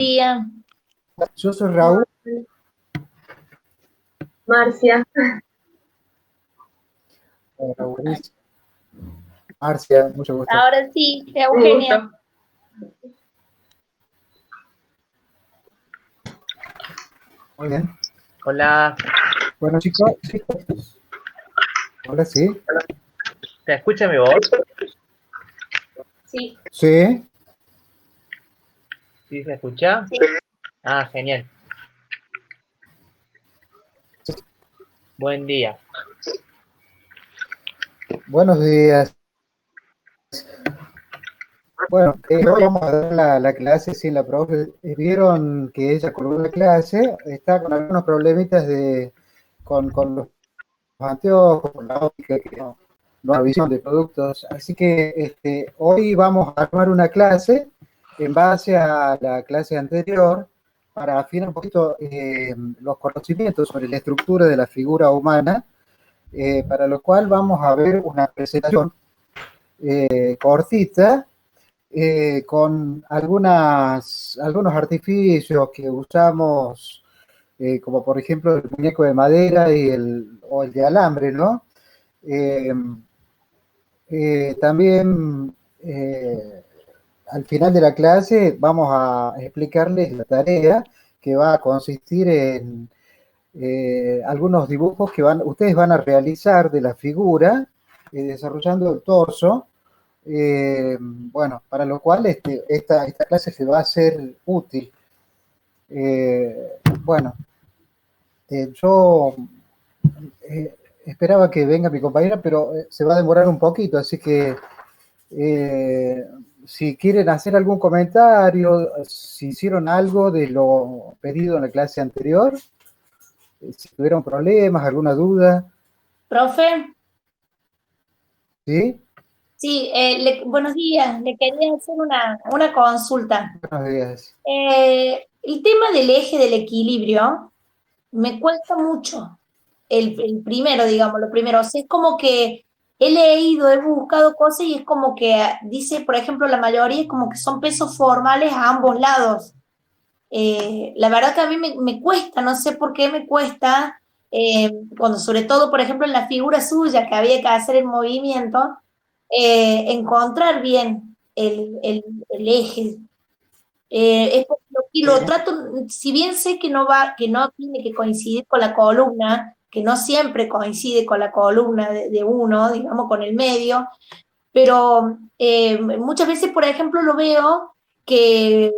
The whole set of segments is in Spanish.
Día. Yo soy Raúl. Marcia. Raúl. Marcia, mucho gusto. Ahora sí, Eugenia. Muy bien. Hola. Bueno, chicos. Hola, sí. ¿Te escucha mi voz? Sí. Sí. ¿Sí se escucha? Sí. Ah, genial. Buen día. Buenos días. Bueno, hoy vamos a dar la clase sin la profe. Vieron que ella con la clase está con algunos problemitas con los anteojos, con la óptica, que no hay visión de productos. Así que hoy vamos a armar una clase en base a la clase anterior para afinar un poquito los conocimientos sobre la estructura de la figura humana, para lo cual vamos a ver una presentación cortita, con algunos artificios que usamos, como por ejemplo el muñeco de madera o el de alambre, ¿no? Eh, También al final de la clase vamos a explicarles la tarea, que va a consistir en algunos dibujos que ustedes van a realizar de la figura, desarrollando el torso. Bueno, para lo cual esta clase se va a hacer útil. Bueno, yo esperaba que venga mi compañera, pero se va a demorar un poquito, así que si quieren hacer algún comentario, si hicieron algo de lo pedido en la clase anterior, si tuvieron problemas, alguna duda. Profe. ¿Sí? Sí, buenos días. Le quería hacer una consulta. Buenos días. El tema del eje del equilibrio me cuesta mucho. El primero, digamos, lo primero. O sea, es como que he leído, he buscado cosas y es como que dice, por ejemplo, la mayoría es como que son pesos formales a ambos lados. La verdad que a mí me cuesta, no sé por qué me cuesta, cuando sobre todo, por ejemplo, en la figura suya que había que hacer el movimiento, encontrar bien el eje. Es porque lo trato, si bien sé que que no tiene que coincidir con la columna, que no siempre coincide con la columna de uno, digamos, con el medio, pero muchas veces, por ejemplo, lo veo que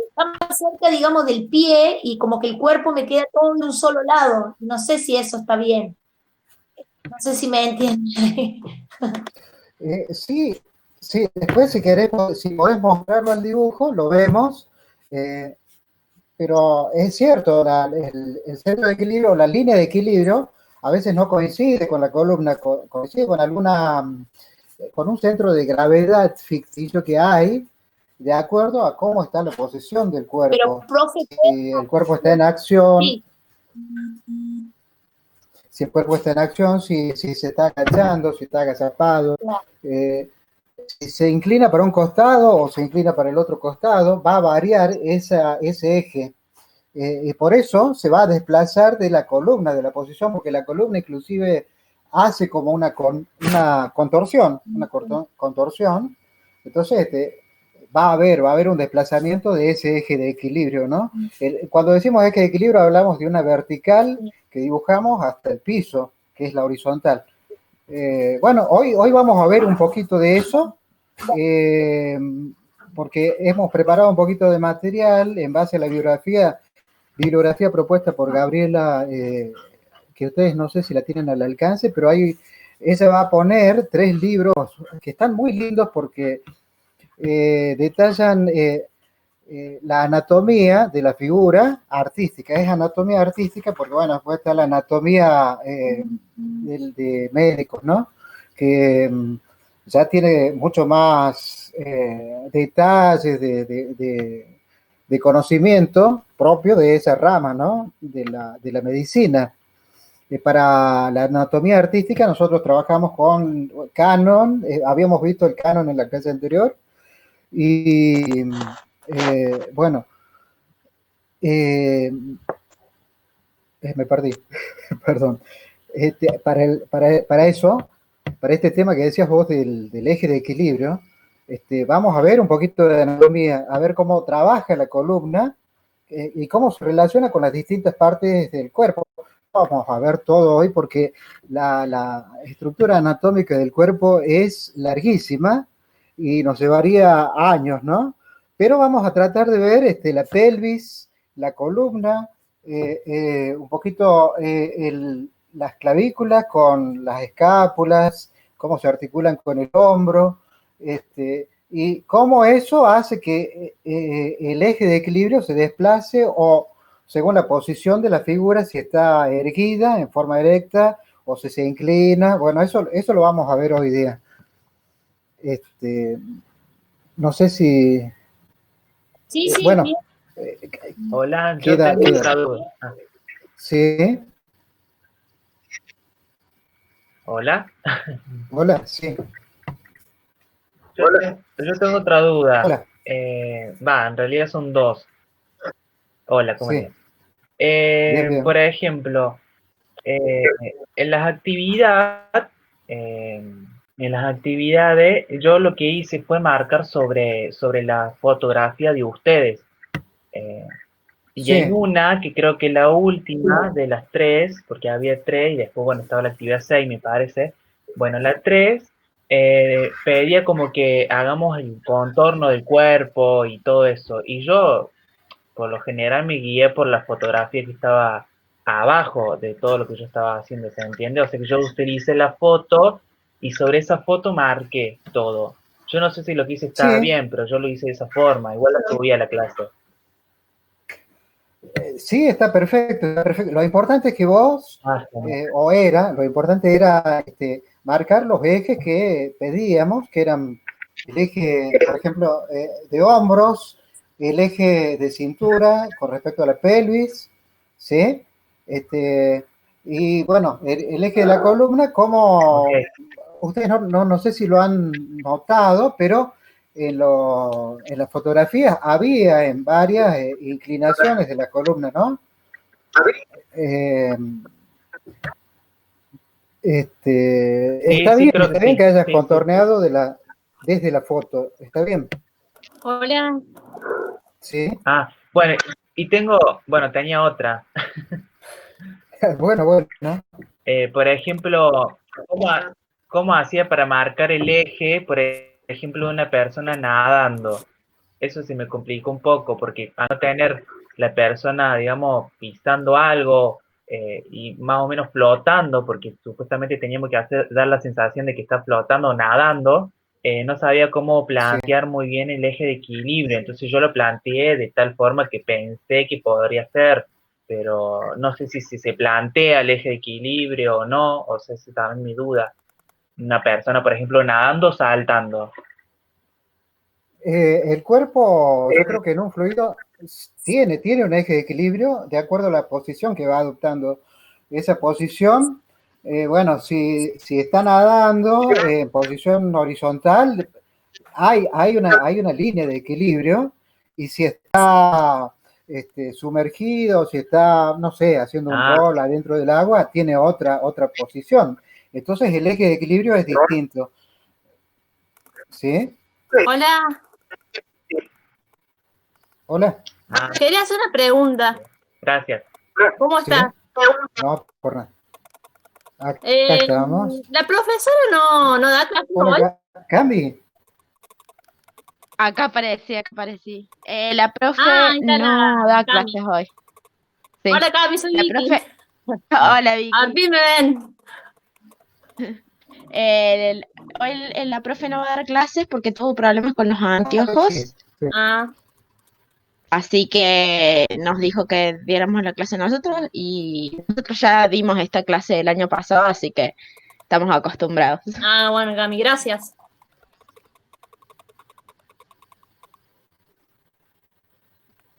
está más cerca, digamos, del pie y como que el cuerpo me queda todo de un solo lado. No sé si eso está bien. No sé si me entienden. Sí, sí, después si queremos, si podés mostrarlo al dibujo, lo vemos, pero es cierto, el centro de equilibrio, la línea de equilibrio, a veces no coincide con la columna, coincide con un centro de gravedad ficticio que hay, de acuerdo a cómo está la posición del cuerpo. Pero, profe, si el cuerpo está en acción, sí. Si el cuerpo está en acción, si se está agachando, si está agazapado, Claro. Si se inclina para un costado o se inclina para el otro costado, va a variar ese eje. Y por eso se va a desplazar de la columna, de la posición, porque la columna inclusive hace como una contorsión, contorsión. Entonces va a haber un desplazamiento de ese eje de equilibrio, ¿no? Cuando decimos eje de equilibrio hablamos de una vertical que dibujamos hasta el piso, que es la horizontal. Bueno, hoy vamos a ver un poquito de eso, porque hemos preparado un poquito de material en base a la bibliografía propuesta por Gabriela, que ustedes no sé si la tienen al alcance, pero ella va a poner 3 libros que están muy lindos porque detallan la anatomía de la figura artística. Es anatomía artística porque, bueno, después está la anatomía de médicos, ¿no? Que ya tiene mucho más detalles de conocimiento propio de esa rama, ¿no? De la medicina. Para la anatomía artística nosotros trabajamos con Canon, habíamos visto el Canon en la clase anterior, y bueno, eh, me perdí, perdón. Para eso, para este tema que decías vos del eje de equilibrio, vamos a ver un poquito de anatomía, a ver cómo trabaja la columna y cómo se relaciona con las distintas partes del cuerpo. Vamos a ver todo hoy porque la estructura anatómica del cuerpo es larguísima y nos llevaría años, ¿no? Pero vamos a tratar de ver la pelvis, la columna, un poquito las clavículas con las escápulas, cómo se articulan con el hombro, y cómo eso hace que el eje de equilibrio se desplace o según la posición de la figura, si está erguida en forma erecta o si se inclina. Bueno, eso lo vamos a ver hoy día. No sé si... Sí, sí, bueno, bien. Hola, yo tengo otra duda. Sí. Hola. Hola, sí. Yo tengo otra duda. Hola. En realidad son dos. Hola, ¿cómo Sí. estás? Bien, bien. Por ejemplo, en las actividades, yo lo que hice fue marcar sobre la fotografía de ustedes. Eh, y en Sí. una, que creo que la última de las tres, porque había tres y después, bueno, estaba la actividad 6, me parece. Bueno, la 3 pedía como que hagamos el contorno del cuerpo y todo eso. Y yo, por lo general, me guié por la fotografía que estaba abajo de todo lo que yo estaba haciendo, ¿se entiende? O sea que yo utilicé la foto y sobre esa foto marqué todo. Yo no sé si lo que hice estaba Sí. bien, pero yo lo hice de esa forma. Igual la subí a la clase. Sí, está perfecto, está perfecto. Lo importante es que vos, lo importante era marcar los ejes que pedíamos, que eran el eje, por ejemplo, de hombros, el eje de cintura con respecto a la pelvis, ¿sí? Y bueno, el eje de la columna, como Ok. ustedes no sé si lo han notado, pero en las fotografías había en varias inclinaciones de la columna, ¿no? Eh, Sí, sí, creo que está bien sí. que hayas Sí, sí. contorneado desde la foto, está bien, Hola. ¿sí? Bueno, tenía otra. Bueno, bueno, Por ejemplo, ¿cómo, cómo hacía para marcar el eje, por ejemplo, de una persona nadando? Eso sí me complicó un poco, porque a no tener la persona, digamos, pisando algo y más o menos flotando, porque supuestamente teníamos que dar la sensación de que está flotando o nadando, no sabía cómo sí. plantear muy bien el eje de equilibrio. Entonces yo lo planteé de tal forma que pensé que podría ser, pero no sé si se plantea el eje de equilibrio o no, o sea, esa es también mi duda. Una persona, por ejemplo, nadando o saltando. El cuerpo, yo creo que en un fluido tiene un eje de equilibrio de acuerdo a la posición que va adoptando. Esa posición, bueno, si está nadando en posición horizontal, hay una línea de equilibrio y si está sumergido, si está, no sé, haciendo un Ah, rol adentro del agua, tiene otra posición. Entonces el eje de equilibrio es distinto. ¿Sí? Hola. Hola. Quería hacer una pregunta. gracias. ¿Cómo ¿Sí? estás? No, por nada. Acá Eh, estamos. la profesora no da clases Hola, hoy. Cami. Acá aparecí, acá aparecí. La Ah, profe ahí está no da Cami. clases hoy. Sí. Hola Cami, soy La Vicky. profe. Ah, Hola, Al Vicky. fin me ven. El- Hoy la profe no va a dar clases porque tuvo problemas con los sí, anteojos. sí. Ah, Así que nos dijo que diéramos la clase nosotros y nosotros ya dimos esta clase el año pasado, así que estamos acostumbrados. bueno, Cami, gracias.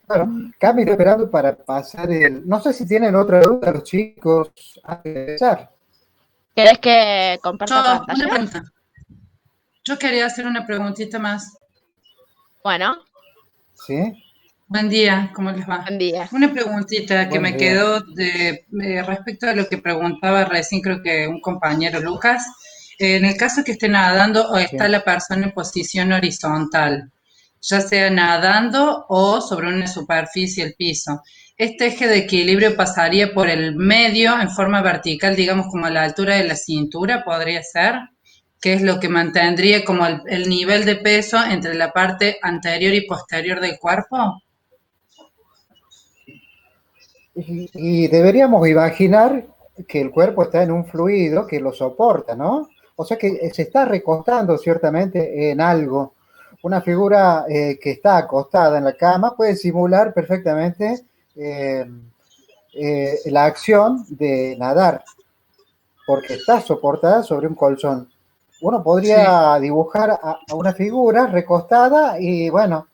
Bueno, Cami, estoy esperando para pasar el. No sé si tienen otra duda los chicos antes de empezar. ¿Querés que comparta Una pantalla? pregunta. Yo quería hacer una preguntita más. Bueno, ¿Sí? Buen día, ¿cómo les va? Buen día. Una preguntita que Buenos me días. quedó respecto a lo que preguntaba recién, creo que un compañero Lucas. En el caso que esté nadando o está Sí. la persona en posición horizontal, ya sea nadando o sobre una superficie, el piso, ¿este eje de equilibrio pasaría por el medio en forma vertical, digamos como a la altura de la cintura, podría ser? ¿Qué es lo que mantendría como el nivel de peso entre la parte anterior y posterior del cuerpo? Y deberíamos imaginar que el cuerpo está en un fluido que lo soporta, ¿no? O sea que se está recostando ciertamente en algo. Una figura que está acostada en la cama puede simular perfectamente eh, la acción de nadar, porque está soportada sobre un colchón. Uno Sí. podría dibujar a una figura recostada y, bueno,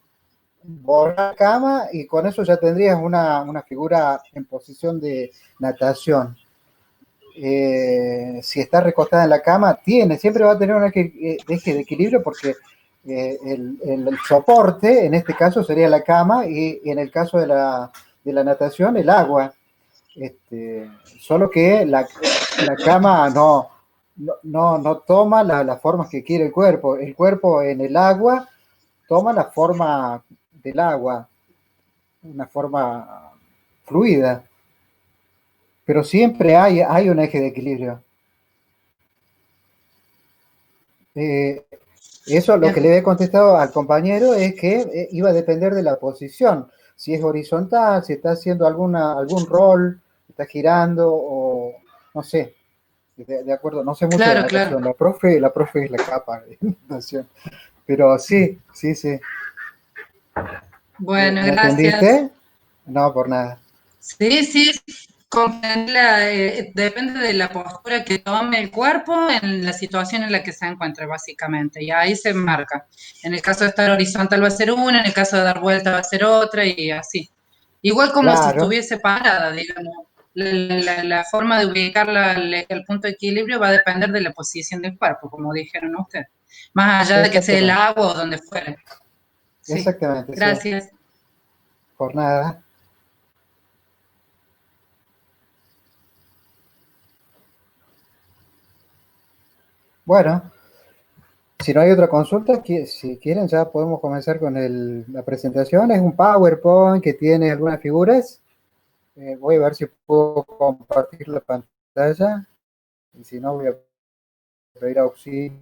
borrar la cama y con eso ya tendrías una figura en posición de natación. Si está recostada en la cama, siempre va a tener un eje de equilibrio porque el soporte, en este caso, sería la cama y en el caso de la natación, el agua. Solo que la cama no toma las formas que quiere el cuerpo. El cuerpo en el agua toma la forma del agua, una forma fluida, pero siempre hay un eje de equilibrio. Eso lo que le he contestado al compañero es que iba a depender de la posición, si es horizontal, si está haciendo algún rol, está girando o no sé, de acuerdo, no sé mucho de Claro, claro. natación, la profe es la capa de natación, pero sí, sí, sí. Bueno, ¿Me gracias. atendiste? No, por nada. Sí, sí, depende de la postura que tome el cuerpo en la situación en la que se encuentre, básicamente. Y ahí se marca. En el caso de estar horizontal va a ser una, en el caso de dar vuelta va a ser otra y así. Igual como si Claro, estuviese parada, digamos. La forma de ubicar el punto de equilibrio va a depender de la posición del cuerpo, como dijeron ustedes. Más allá de que sea el exactamente, agua o donde fuere. Sí, exactamente, sí, gracias. por nada. Bueno, si no hay otra consulta, si quieren ya podemos comenzar con la presentación. Es un PowerPoint que tiene algunas figuras. Voy a ver si puedo compartir la pantalla. Y si no, voy a pedir auxilio.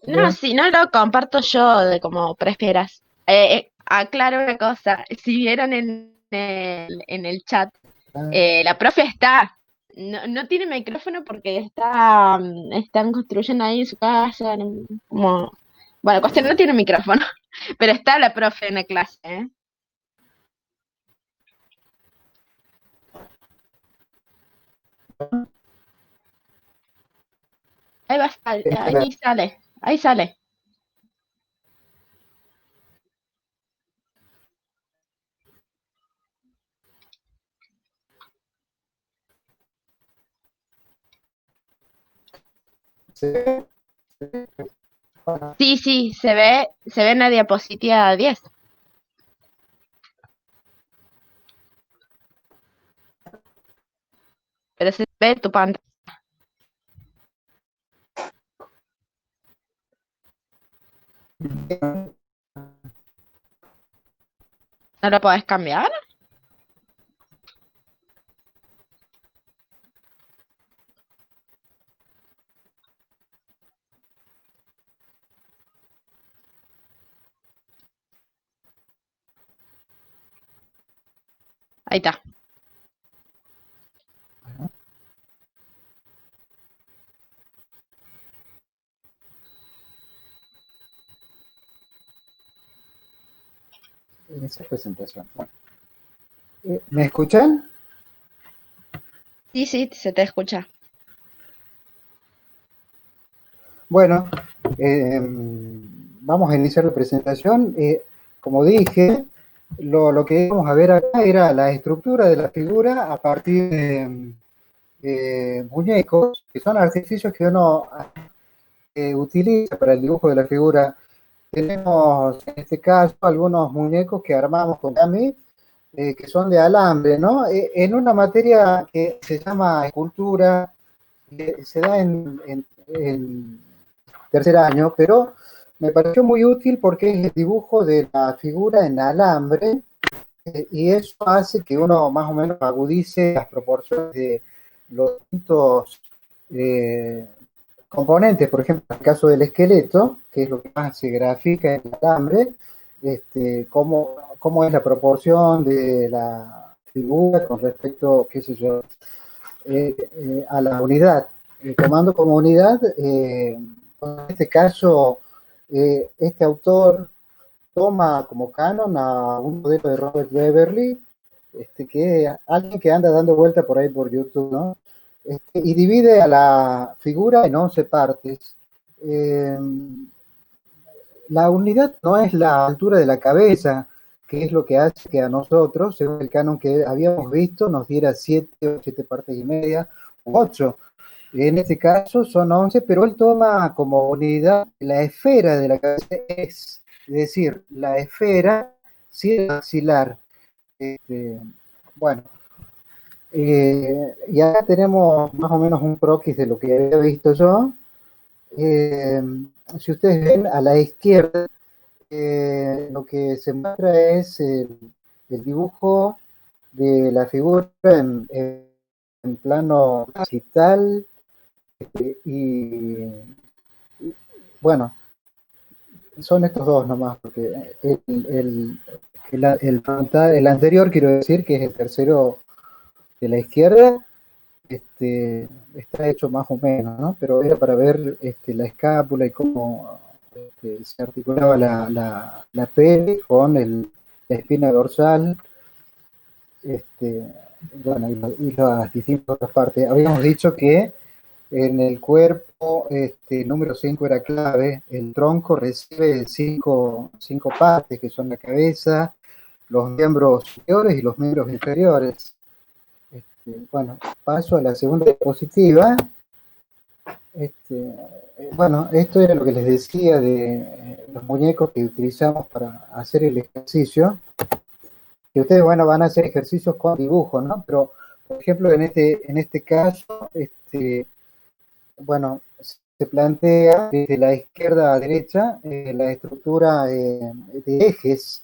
No, si no lo comparto yo, de como prefieras. Aclaro una cosa, si vieron en el chat, la profe está, no tiene micrófono porque están construyendo ahí en su casa, como, bueno, cuestión no tiene micrófono, pero está la profe en la clase, ¿eh? Ahí va, ahí sale. Sí, sí, se ve en la diapositiva 10, pero se ve tu pantalla. ¿No lo podés cambiar? Ahí está. Esa presentación. Bueno, ¿me escuchan? Sí, sí, se te escucha. Bueno, vamos a iniciar la presentación. Como dije, lo que íbamos a ver acá era la estructura de la figura a partir de muñecos, que son artificios que uno utiliza para el dibujo de la figura. tenemos en este caso algunos muñecos que armamos con Cami, que son de alambre, ¿no? En una materia que se llama escultura, se da en tercer año, pero me pareció muy útil porque es el dibujo de la figura en alambre, y eso hace que uno más o menos agudice las proporciones de los distintos componentes. Por ejemplo, en el caso del esqueleto, que es lo que más se grafica en el alambre, cómo es la proporción de la figura con respecto, qué sé yo, a la unidad. Tomando como unidad, en este caso, este autor toma como canon a un modelo de Robert Beverly, que alguien que anda dando vuelta por ahí por YouTube, ¿no? Y divide a la figura en 11 partes. La unidad no es la altura de la cabeza, que es lo que hace que a nosotros, según el canon que habíamos visto, nos diera 7 o 7 partes y media, u 8. En este caso son 11, pero él toma como unidad la esfera de la cabeza, es decir, la esfera sin axilar. Bueno, y acá tenemos más o menos un croquis de lo que había visto yo. Si ustedes ven a la izquierda, lo que se muestra es el dibujo de la figura en plano digital, y bueno, son estos dos nomás, porque el anterior, quiero decir, que es el tercero de la izquierda, está hecho más o menos, ¿no? Pero era para ver la escápula y cómo se articulaba la pele con la espina dorsal, bueno, y las distintas otras partes. Habíamos dicho que en el cuerpo, número 5 era clave. El tronco recibe cinco partes, que son la cabeza, los miembros superiores y los miembros inferiores. Bueno, paso a la segunda diapositiva. Bueno, esto era lo que les decía de los muñecos que utilizamos para hacer el ejercicio. Que ustedes, bueno, van a hacer ejercicios con dibujos, ¿no? Pero, por ejemplo, en este caso, bueno, se plantea desde la izquierda a derecha la estructura de ejes,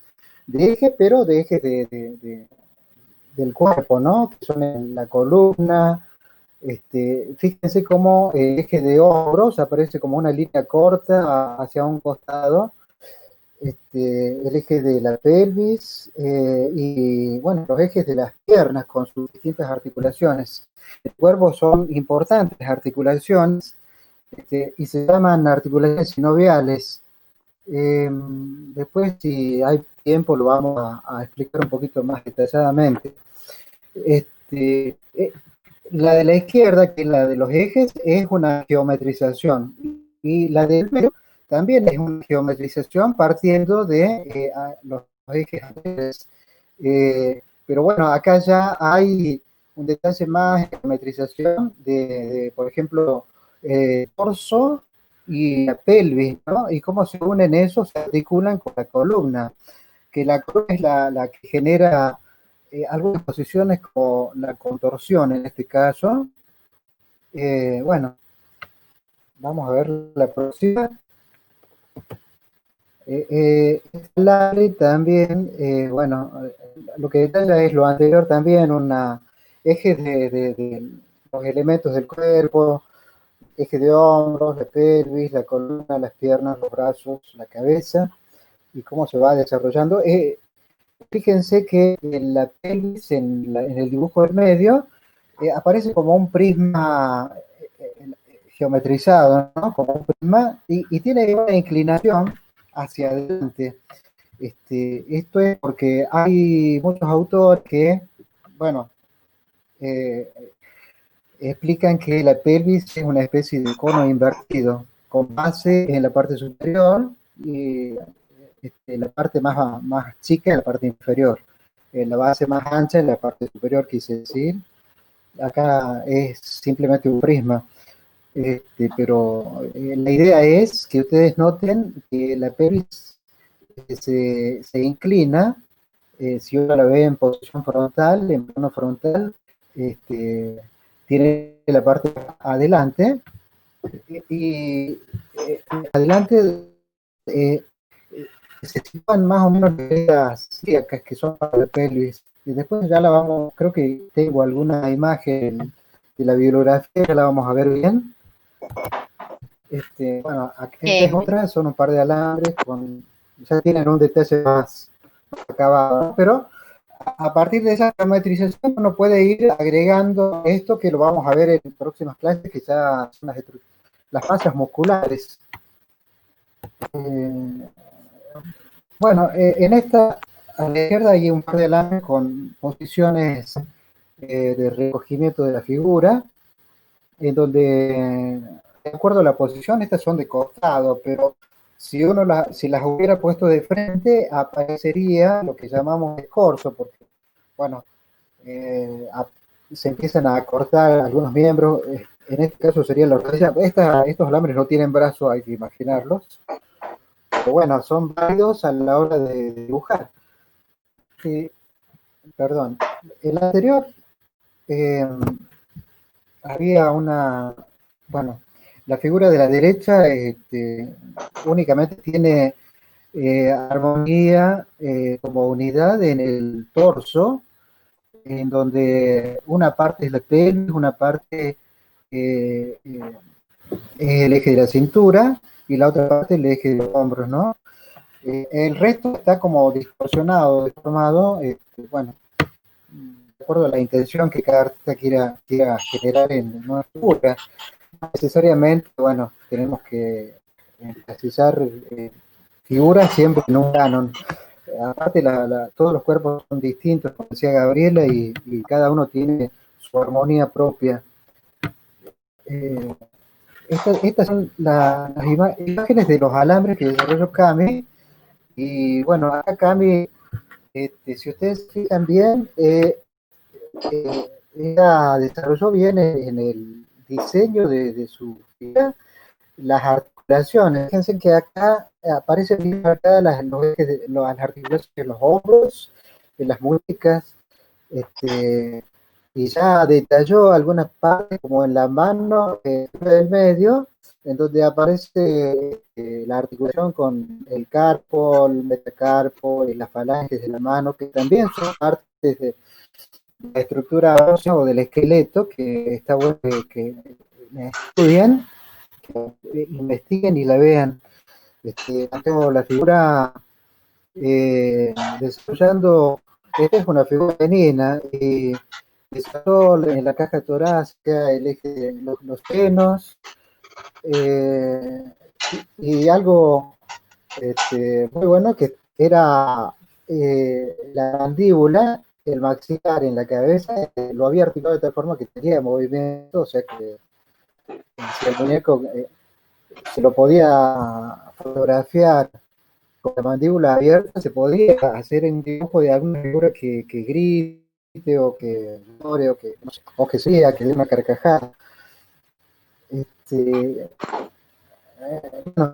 pero de ejes del cuerpo, ¿no? Que son en la columna. Fíjense cómo el eje de hombros aparece como una línea corta hacia un costado, el eje de la pelvis, y bueno, los ejes de las piernas con sus distintas articulaciones. El cuerpo son importantes articulaciones, y se llaman articulaciones sinoviales. Después, si hay tiempo, lo vamos a explicar un poquito más detalladamente. La de la izquierda, que es la de los ejes, es una geometrización, y la del medio también es una geometrización partiendo de los ejes anteriores. Pero bueno, acá ya hay un detalle más de geometrización por ejemplo, torso y la pelvis, ¿no? Y cómo se unen esos, se articulan con la columna, que la columna es la que genera algunas posiciones como la contorsión en este caso. Bueno, vamos a ver la próxima. Larry también, bueno, lo que detalla es lo anterior también, eje de los elementos del cuerpo, eje de hombros, la pelvis, la columna, las piernas, los brazos, la cabeza, y cómo se va desarrollando. Fíjense que en la pelvis, en el dibujo del medio, aparece como un prisma geometrizado, ¿no? Como un prisma, y tiene una inclinación hacia adelante. Esto es porque hay muchos autores que, bueno, explican que la pelvis es una especie de cono invertido, con base en la parte superior y la parte más chica en la parte inferior. La base más ancha en la parte superior, quise decir. Acá es simplemente un prisma. pero la idea es que ustedes noten que la pelvis se inclina, si uno la ve en posición frontal, en plano frontal, tiene la parte adelante, y adelante eh, se sitúan más o menos las cíacas que son para la pelvis. Y después ya la vamos, creo que tengo alguna imagen de la bibliografía, ya la vamos a ver bien. Bueno, esta es otra, son un par de alambres, ya tienen un detalle más acabado, ¿no? Pero a partir de esa parametrización uno puede ir agregando esto que lo vamos a ver en próximas clases, que ya son las masas musculares. Bueno, en esta, a la izquierda hay un par de alambres con posiciones de recogimiento de la figura, en donde, de acuerdo a la posición, estas son de costado, pero si uno si las hubiera puesto de frente, aparecería lo que llamamos escorzo, porque, bueno, se empiezan a cortar algunos miembros, en este caso sería la rodilla. Estos alambres no tienen brazo, hay que imaginarlos, pero bueno, son válidos a la hora de dibujar. Perdón, el anterior había bueno, la figura de la derecha únicamente tiene armonía como unidad en el torso, en donde una parte es la pelvis, una parte es el eje de la cintura y la otra parte el eje de los hombros, ¿no? El resto está como distorsionado, deformado, bueno, de acuerdo a la intención que cada artista quiera generar en una figura. Necesariamente, bueno, tenemos que precisar figuras siempre en un canon. Aparte, todos los cuerpos son distintos, como decía Gabriela, y cada uno tiene su armonía propia. Estas son las imágenes de los alambres que desarrolló Cami. Y bueno, acá Cami, si ustedes se fijan bien, ella desarrolló bien en el diseño de su figura las articulaciones. Fíjense que acá aparecen bien marcadas las articulaciones de los hombros, de las muñecas, y ya detalló algunas partes como en la mano del medio, en donde aparece la articulación con el carpo, el metacarpo y las falanges de la mano, que también son partes de la estructura ósea o del esqueleto, que está bueno que estudien, que investiguen y la vean. Tengo la figura desarrollando, esta es una figura femenina, y desarrolló en la caja torácica el eje de los senos, y algo muy bueno que era la mandíbula, el maxilar en la cabeza, lo había articulado de tal forma que tenía movimiento, o sea que si el muñeco se lo podía fotografiar con la mandíbula abierta, se podía hacer un dibujo de alguna figura que grite o que llore o que, no sé, o que sea, que dé una carcajada. Bueno,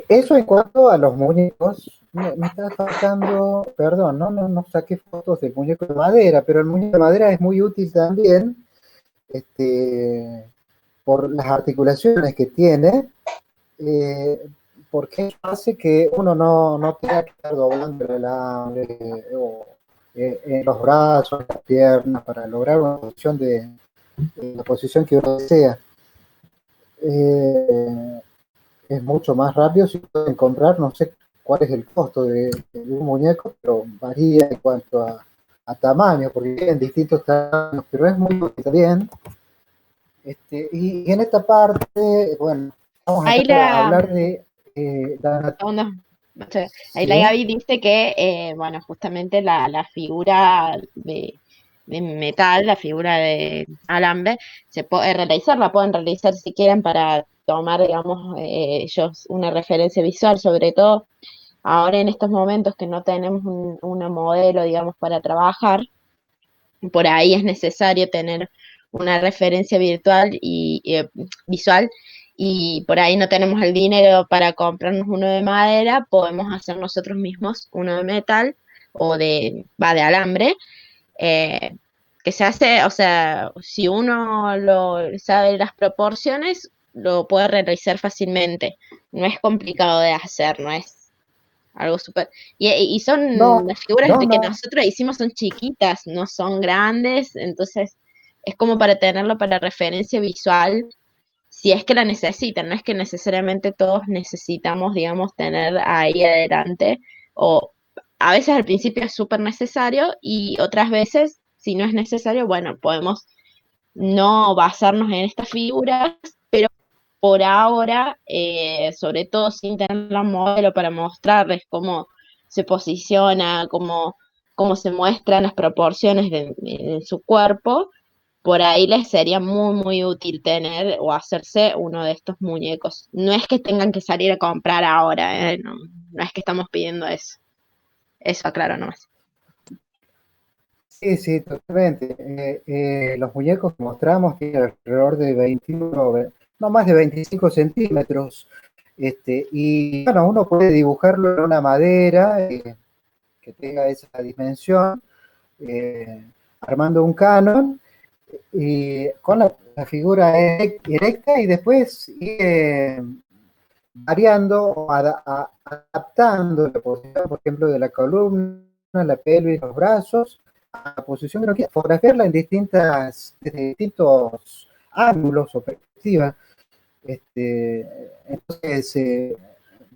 eso en cuanto a los muñecos. Me está faltando, perdón, no saqué fotos del muñeco de madera, pero el muñeco de madera es muy útil también, por las articulaciones que tiene, porque eso hace que uno no tenga que estar doblando el alambre o en los brazos, en las piernas, para lograr una posición de la posición que uno desea. Es mucho más rápido si pueden comprar, no sé cuál es el costo de un muñeco, pero varía en cuanto a tamaño, porque tienen distintos tamaños, pero es muy útil bien. Y en esta parte, bueno, vamos a hablar de la ahí la Gaby dice que, bueno, justamente la figura de metal, la figura de alambre, se puede realizar, la pueden realizar si quieren para tomar, digamos, ellos una referencia visual, sobre todo ahora en estos momentos que no tenemos una modelo, digamos, para trabajar, por ahí es necesario tener una referencia virtual visual, y por ahí no tenemos el dinero para comprarnos uno de madera, podemos hacer nosotros mismos uno de metal de alambre, eh, que se hace, o sea, si uno lo sabe las proporciones, lo puede realizar fácilmente. No es complicado de hacer, no es algo súper... Y son No, las figuras no, que no. nosotros hicimos son chiquitas, no son grandes, entonces es como para tenerlo para referencia visual, si es que la necesitan, no es que necesariamente todos necesitamos, digamos, tener ahí adelante, o a veces al principio es súper necesario y otras veces, si no es necesario, bueno, podemos no basarnos en estas figuras, pero por ahora, sobre todo sin tener la modelo para mostrarles cómo se posiciona, cómo se muestran las proporciones de su cuerpo, por ahí les sería muy, muy útil tener o hacerse uno de estos muñecos. No es que tengan que salir a comprar ahora, no, no es que estamos pidiendo eso. Eso aclaro nomás. Sí, sí, totalmente. Los muñecos que mostramos tienen alrededor de 21, no más de 25 centímetros. Y bueno, uno puede dibujarlo en una madera que tenga esa dimensión, eh, armando un canon y con la figura erecta y después ir variando o adaptando la posición, por ejemplo, de la columna, la pelvis, los brazos, a la posición que uno quiera, fotografiarla en desde distintos ángulos o perspectivas. Entonces,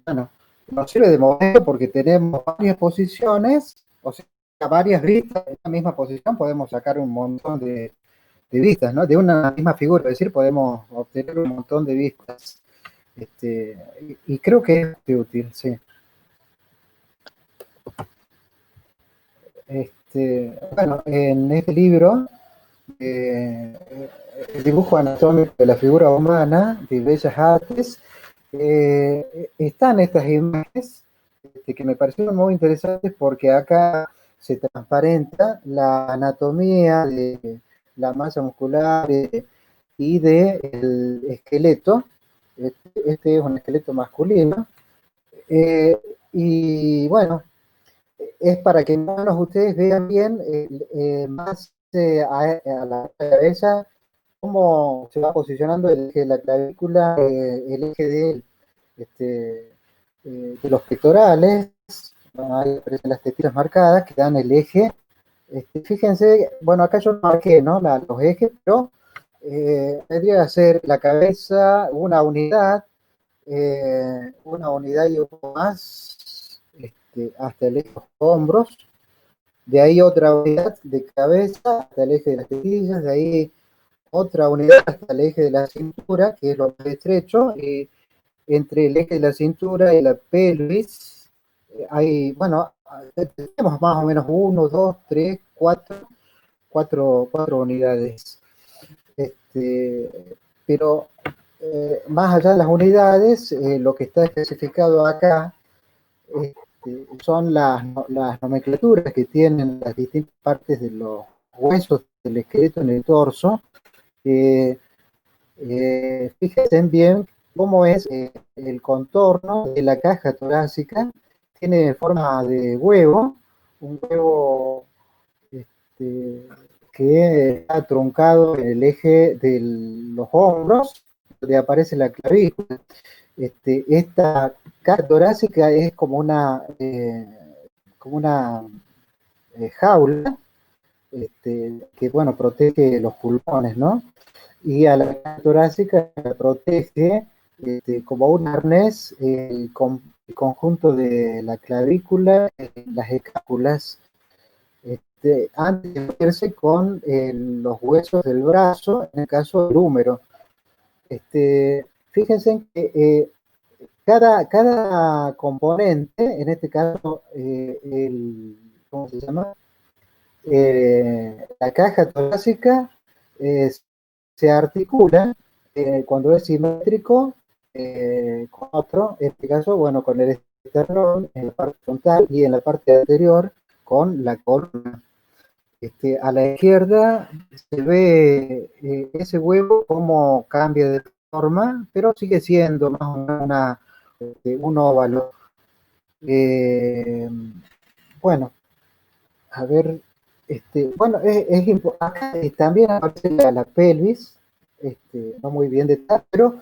bueno, nos sirve de modelo porque tenemos varias posiciones, o sea, varias vistas en la misma posición, podemos sacar un montón de vistas, ¿no? De una misma figura, es decir, podemos obtener un montón de vistas. Y creo que es útil, sí. Bueno, en este libro, el dibujo anatómico de la figura humana de Bellas Artes, están estas imágenes que me parecieron muy interesantes porque acá se transparenta la anatomía de la masa muscular y del esqueleto. Este es un esqueleto masculino. Y bueno, es para que más o menos ustedes vean bien más a la cabeza cómo se va posicionando el eje de la clavícula, el eje de los pectorales. Bueno, ahí aparecen las tetitas marcadas que dan el eje. Fíjense, bueno, acá yo marqué, ¿no? Los ejes, pero tendría que ser la cabeza, una unidad y un poco más, hasta el eje de los hombros. De ahí otra unidad de cabeza hasta el eje de las tetillas, de ahí otra unidad hasta el eje de la cintura, que es lo más estrecho, y entre el eje de la cintura y la pelvis, hay, bueno, tenemos más o menos uno, dos, tres, cuatro unidades. Pero más allá de las unidades, lo que está especificado acá son las nomenclaturas que tienen las distintas partes de los huesos del esqueleto en el torso. Fíjense bien cómo es el contorno de la caja torácica. Tiene forma de huevo, un huevo que está truncado en el eje de los hombros, donde aparece la clavícula. Esta caja torácica es como una jaula que, bueno, protege los pulmones, ¿no? Y a la caja torácica la protege como un arnés el conjunto de la clavícula, las escápulas, antes de verse con los huesos del brazo, en el caso del húmero. Fíjense que cada componente, en este caso, ¿cómo se llama? La caja torácica se articula cuando es simétrico con otro, en este caso, bueno, con el esternón en la parte frontal y en la parte anterior con la columna. A la izquierda se ve ese huevo cómo cambia de forma, pero sigue siendo más o menos un óvalo. Bueno, a ver, bueno, acá también aparece la pelvis, no muy bien detallada, pero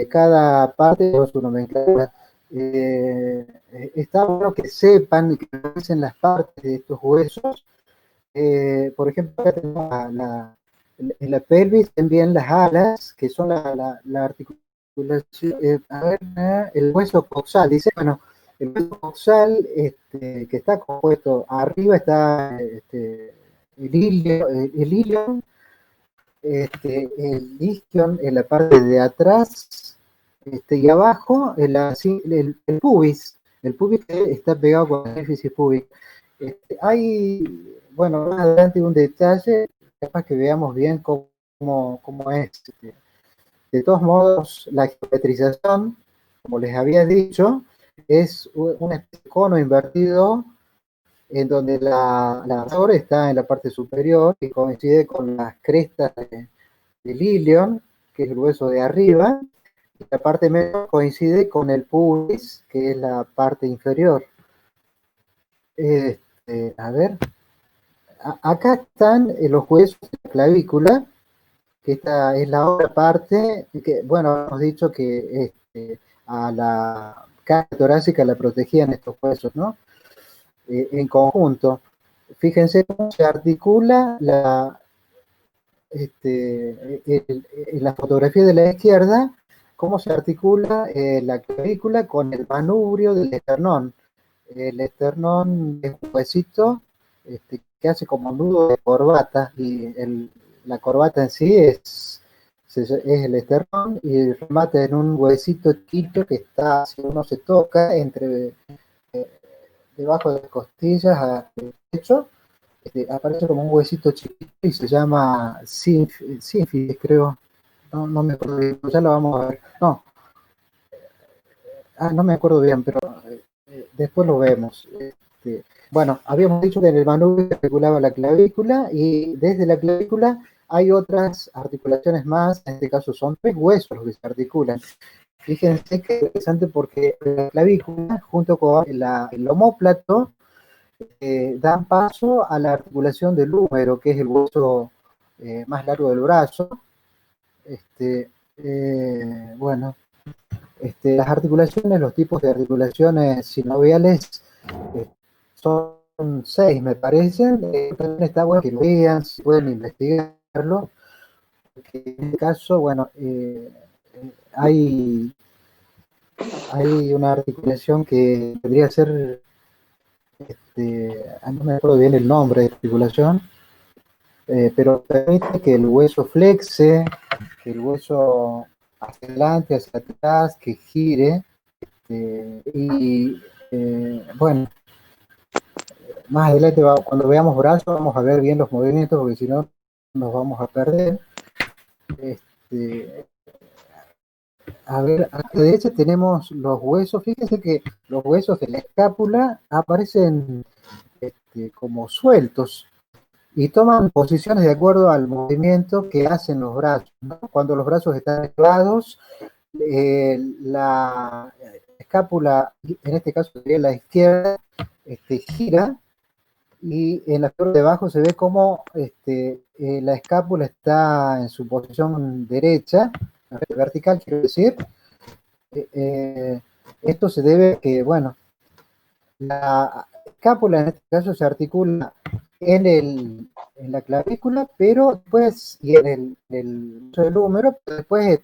cada parte es su nomenclatura. Está bueno que sepan y que conocen las partes de estos huesos. Por ejemplo, acá tenemos en la pelvis también las alas, que son la articulación, el hueso coxal. Dice, bueno, el hueso coxal que está compuesto, arriba está el ilion, el isquion en la parte de atrás, y abajo el pubis. El pubis que está pegado con la épfisis púbica. Hay, bueno, más adelante un detalle, capaz que veamos bien cómo es. De todos modos, la geometrización, como les había dicho, es un cono invertido en donde la flor está en la parte superior y coincide con las crestas del ilion, que es el hueso de arriba, y la parte medio coincide con el pubis, que es la parte inferior. A ver, acá están los huesos de la clavícula, que esta es la otra parte, que, bueno, hemos dicho que a la cara torácica la protegían estos huesos, ¿no? En conjunto. Fíjense cómo se articula en la fotografía de la izquierda, cómo se articula la clavícula con el manubrio del esternón. El esternón es un huesito que hace como un nudo de corbata, y la corbata en sí es el esternón, y remata en un huesito chiquito que está, si uno se toca, debajo de las costillas al pecho, aparece como un huesito chiquito y se llama sínfisis, creo. No me acuerdo bien, ya lo vamos a ver. No me acuerdo bien, pero después lo vemos. Bueno, habíamos dicho que en el manubrio se articulaba la clavícula, y desde la clavícula hay otras articulaciones más, en este caso son 3 huesos los que se articulan. Fíjense que es interesante porque la clavícula junto con el omóplato dan paso a la articulación del húmero, que es el hueso más largo del brazo. Bueno, las articulaciones, los tipos de articulaciones sinoviales son 6, me parecen. También está bueno que lo vean, si pueden investigarlo. Porque en este caso, bueno, hay una articulación que debería ser, no me acuerdo bien el nombre de articulación, pero permite que el hueso flexe, que el hueso hacia adelante, hacia atrás, que gire, bueno, más adelante cuando veamos brazos vamos a ver bien los movimientos, porque si no nos vamos a perder. A ver, a la derecha tenemos los huesos. Fíjense que los huesos de la escápula aparecen como sueltos y toman posiciones de acuerdo al movimiento que hacen los brazos, ¿no? Cuando los brazos están elevados, la escápula, en este caso sería la izquierda, gira, y en la parte de abajo se ve como la escápula está en su posición derecha, vertical quiero decir. Esto se debe a que, bueno, la escápula en este caso se articula en la clavícula, pero después, y en el húmero, pero después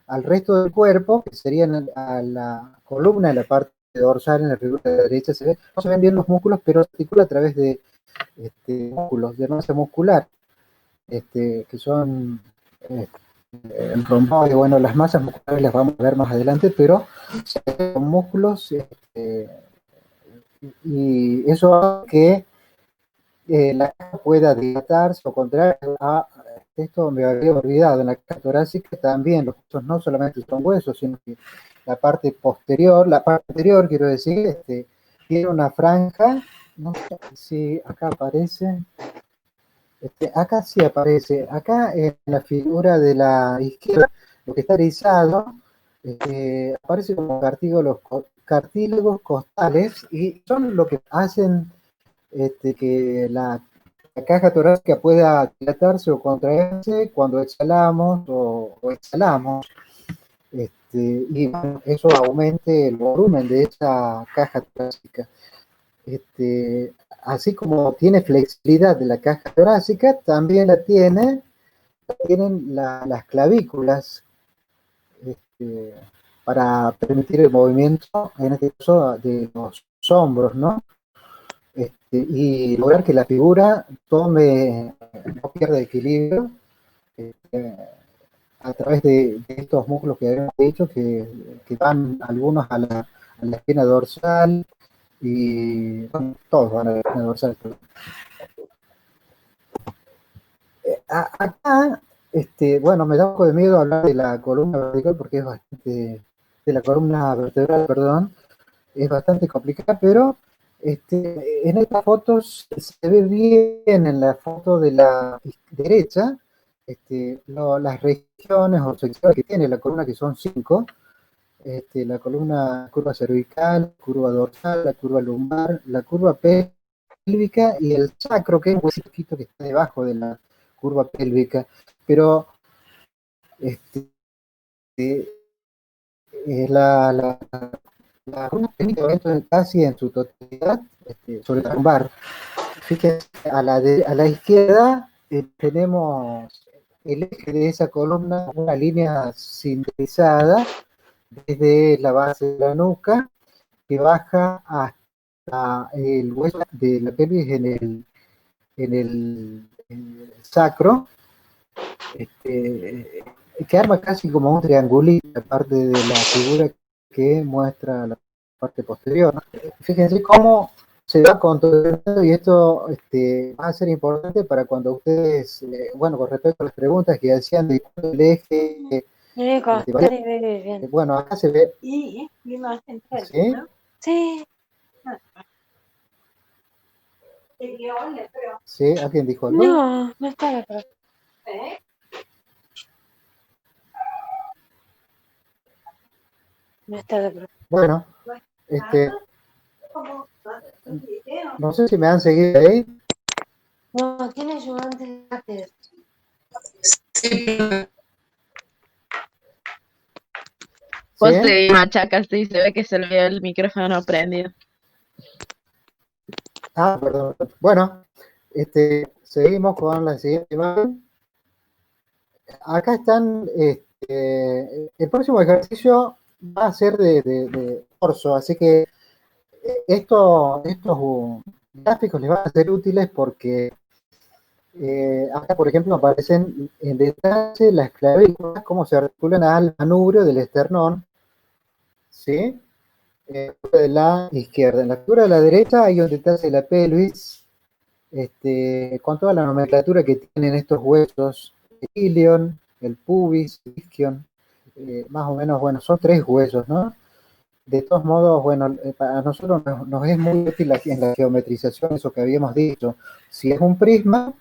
al resto del cuerpo, que sería a la columna, en la parte dorsal, en la figura de la derecha, no se ven bien los músculos, pero se articula a través de músculos de masa muscular, que son el romboide. Bueno, las masas musculares las vamos a ver más adelante, pero son músculos, y eso hace que la caja pueda dilatarse o contraer. Esto me había olvidado, en la caja torácica también los huesos no solamente son huesos, sino que la parte anterior, quiero decir, tiene una franja no sé si acá aparece. Acá sí aparece. Acá en la figura de la izquierda, lo que está erizado, aparece como cartílagos costales y son lo que hacen que la caja torácica pueda dilatarse o contraerse cuando exhalamos o exhalamos. Y bueno, eso aumente el volumen de esa caja torácica. Así como tiene flexibilidad de la caja torácica, también tienen las clavículas para permitir el movimiento, en este caso, de los hombros, ¿no? Y lograr que la figura no pierda equilibrio este, a través de estos músculos que habíamos dicho, que van algunos a la espina dorsal y bueno, todos van a la espina dorsal. Acá, bueno, me da un poco de miedo hablar de la columna vertebral porque es bastante, de la columna vertebral, perdón, es bastante complicada, pero en estas fotos se ve bien en la foto de la derecha, las regiones o secciones que tiene la columna, que son 5, la columna curva cervical, curva dorsal, la curva lumbar, la curva pélvica y el sacro, que es un huesito que está debajo de la curva pélvica. Pero este, la columna pélvica casi en su totalidad sobre la lumbar. Fíjense, a la izquierda tenemos el eje de esa columna, una línea sintetizada desde la base de la nuca que baja hasta el hueso de la pelvis en el sacro, que arma casi como un triangulito, aparte de la figura que muestra la parte posterior, ¿no? Fíjense cómo se va controlando y esto va a ser importante para cuando ustedes, bueno, con respecto a las preguntas que hacían de el eje, bueno, acá se ve. ¿Sí? Sí. ¿Sí? ¿Alguien dijo algo? No, no estaba acá. No estaba acá. Bueno, no sé si me han seguido ahí. No, tiene ayudante de cátedra. Sí, Vos ¿Sí? te machacas, sí, se ve que se le ve el micrófono prendido. Ah, perdón. Bueno, seguimos con la siguiente imagen. Acá están, el próximo ejercicio va a ser de torso, así que estos gráficos les van a ser útiles porque acá, por ejemplo, aparecen en detalle las clavículas, cómo se articulan al manubrio del esternón, ¿sí? De la izquierda. En la figura de la derecha hay un detalle de la pelvis, con toda la nomenclatura que tienen estos huesos, el ilion, el pubis, el isquion, más o menos, bueno, son 3 huesos, ¿no? De todos modos, bueno, para nosotros nos es muy útil en la geometrización eso que habíamos dicho. Si es un prisma,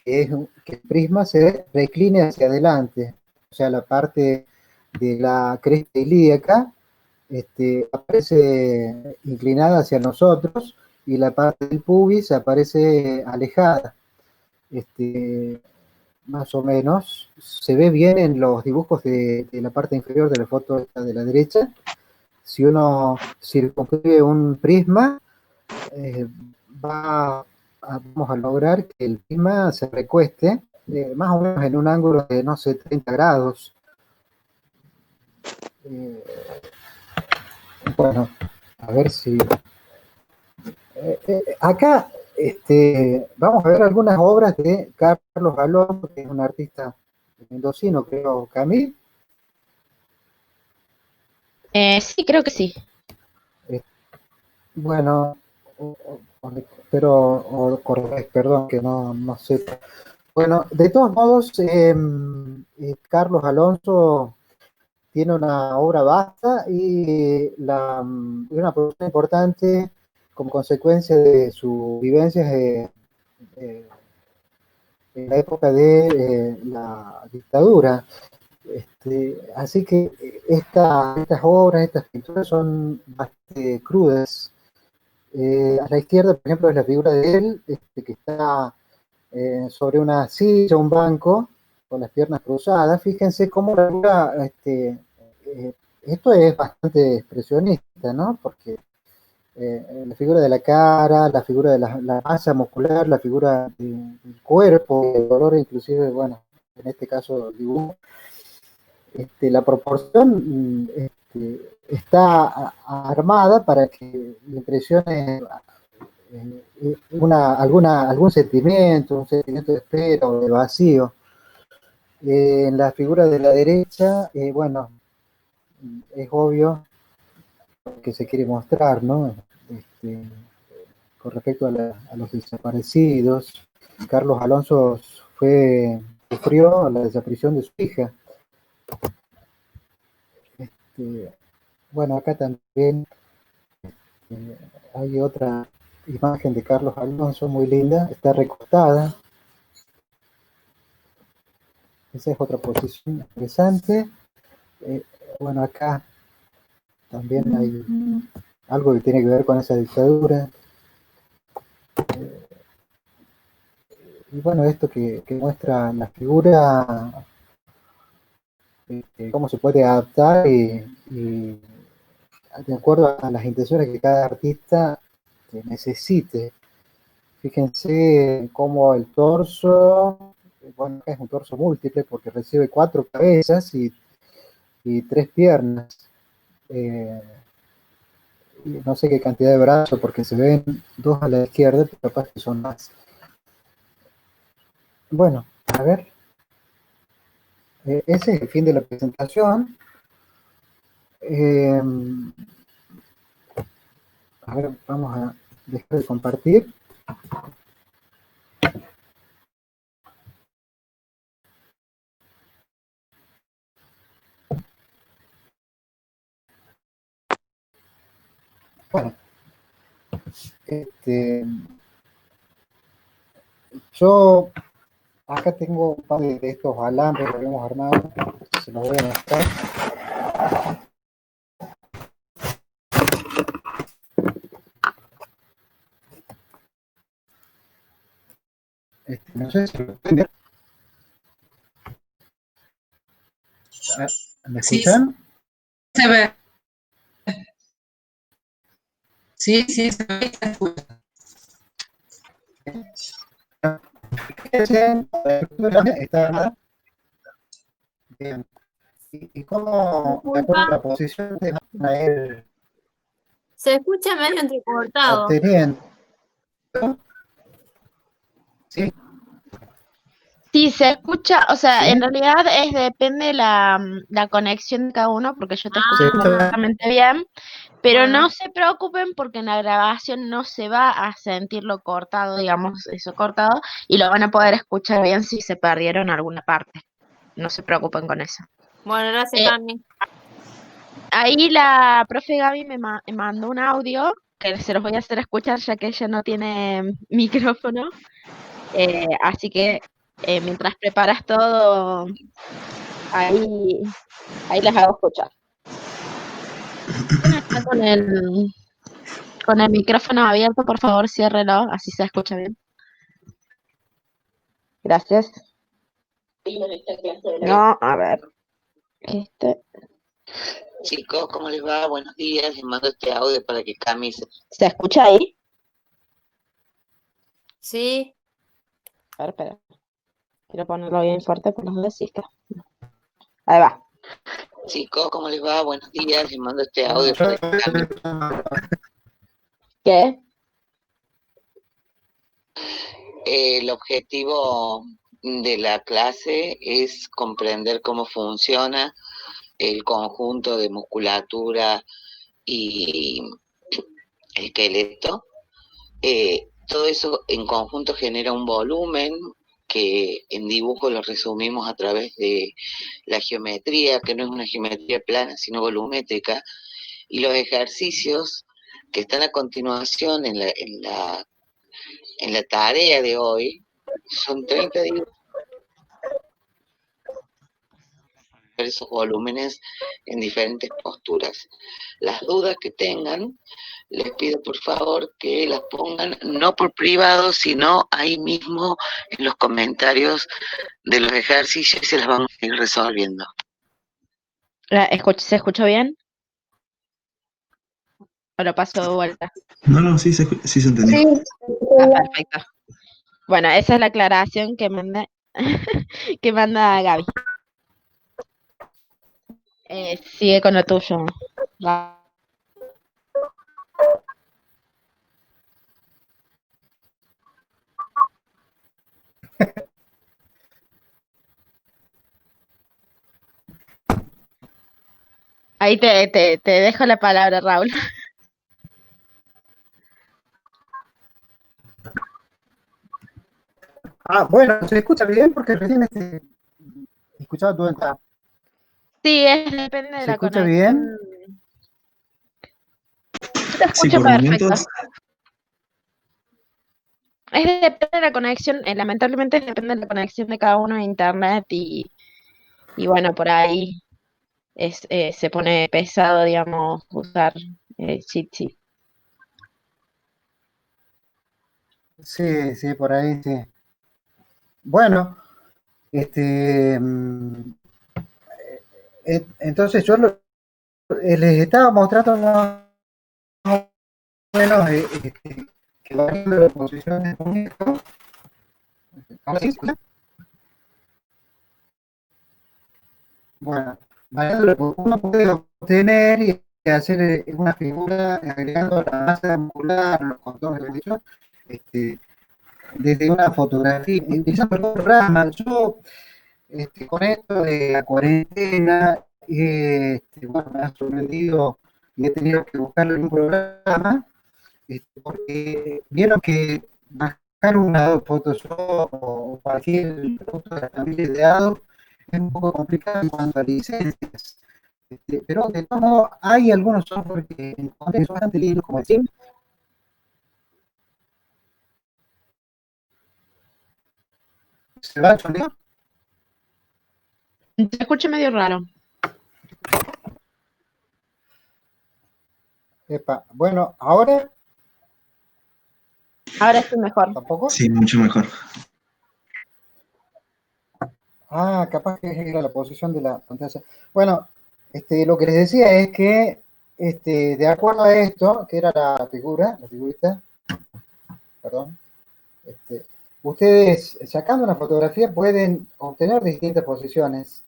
que el prisma se recline hacia adelante, o sea, la parte de la cresta ilíaca aparece inclinada hacia nosotros y la parte del pubis aparece alejada. Más o menos, se ve bien en los dibujos de la parte inferior de la foto de la derecha. Si uno circunscribe un prisma, vamos a lograr que el prisma se recueste más o menos en un ángulo de, no sé, 30 grados. Bueno, a ver si... acá vamos a ver algunas obras de Carlos Galón, que es un artista mendocino, creo, Camil. Sí, creo que sí. Bueno, pero perdón que no sé. Bueno, de todos modos, Carlos Alonso tiene una obra vasta y una producción importante como consecuencia de sus vivencias en la época de la dictadura. Así que estas obras, estas pinturas son bastante crudas. A la izquierda, por ejemplo, es la figura de él, que está sobre una silla, un banco, con las piernas cruzadas. Fíjense cómo esto es bastante expresionista, ¿no? Porque la figura de la cara, la figura de la masa muscular, la figura del cuerpo, el color, inclusive, bueno, en este caso el dibujo, la proporción está armada para que impresione algún sentimiento, un sentimiento de espera o de vacío. En la figura de la derecha, bueno, es obvio que se quiere mostrar, ¿no? Con respecto a los desaparecidos, Carlos Alonso sufrió la desaparición de su hija. Bueno, acá también hay otra imagen de Carlos Alonso muy linda, está recostada. Esa es otra posición interesante. Bueno, acá también hay algo que tiene que ver con esa dictadura. Y bueno, esto que muestra la figura, cómo se puede adaptar y de acuerdo a las intenciones que cada artista necesite. Fíjense cómo el torso, bueno, acá es un torso múltiple porque recibe 4 cabezas y 3 piernas. Y no sé qué cantidad de brazos, porque se ven 2 a la izquierda, pero capaz que son más. Bueno, a ver. Ese es el fin de la presentación. A ver, vamos a dejar de compartir. Bueno, yo acá tengo un par de estos alambres que habíamos armado, se los voy a mostrar. No sé si lo pueden ver. ¿Me escuchan? Sí, se ve. Sí, sí, se ve. Está armada. Bien. ¿Y cómo, de acuerdo a la posición de él Se escucha medio entrecortado. obteniendo? ¿Sí? Sí, se escucha, o sea, ¿Sí? en realidad depende la conexión de cada uno, porque yo te escucho ¿Se escucha? perfectamente bien, pero Bueno. no se preocupen porque en la grabación no se va a sentir lo cortado, digamos, eso cortado, y lo van a poder escuchar bien si se perdieron alguna parte. No se preocupen con eso. Bueno, gracias, Eh, Cami. Ahí la profe Gaby me mandó un audio que se los voy a hacer escuchar ya que ella no tiene micrófono. Así que mientras preparas todo, ahí les hago escuchar. ¿Quién está con el micrófono abierto? Por favor, ciérrelo, así se escucha bien. Gracias. No, a ver. Chicos, ¿cómo les va? Buenos días, les mando este audio para que Cami ¿Se escucha ahí? Sí. A ver, espera. Quiero ponerlo bien fuerte por los decís. Ahí va. Chicos, ¿cómo les va? Buenos días, les mando este audio para que Cami. ¿Qué? El objetivo de la clase es comprender cómo funciona el conjunto de musculatura y esqueleto. Todo eso en conjunto genera un volumen que en dibujo lo resumimos a través de la geometría, que no es una geometría plana, sino volumétrica, y los ejercicios que están a continuación en la tarea de hoy, son 30 días esos volúmenes en diferentes posturas. Las dudas que tengan, les pido por favor que las pongan no por privado, sino ahí mismo en los comentarios de los ejercicios y se las vamos a ir resolviendo. ¿Se escuchó bien? ¿O lo paso de vuelta? No, sí se entendió. Sí, Perfecto. Bueno, esa es la aclaración que manda, que manda Gaby. Sigue con lo tuyo. Ahí te dejo la palabra, Raúl. Bueno, ¿se escucha bien? Porque recién escuchaba tu ventana. Sí, depende de ¿Se la escucha conexión. bien? Yo te Sí, escucho por perfecto. momentos. Depende de la conexión, lamentablemente depende de la conexión de cada uno a internet y bueno, por ahí se pone pesado, digamos, usar Jitsi. Sí, por ahí sí. Bueno, entonces yo les estaba mostrando más o menos que variando las posiciones únicas. ¿Ahora sí? Bueno, uno puede obtener y hacer una figura agregando la masa muscular, los contornos de dicho, desde una fotografía, utilizando el programa. Yo, con esto de la cuarentena, bueno, me ha sorprendido y he tenido que buscarle un programa, porque vieron que bajar una Photoshop o cualquier foto de la familia de Adobe es un poco complicado en cuanto a licencias. Pero de todos modos hay algunos software que encontré bastante lindos como el Sim. ¿Se va a sonido? Te escucho medio raro. Epa, bueno, ahora Sí mejor. tampoco. Sí, mucho mejor. Capaz que era la posición de la pantalla. Bueno, lo que les decía es que, de acuerdo a esto, que era la figurita, perdón, ustedes sacando una fotografía pueden obtener distintas posiciones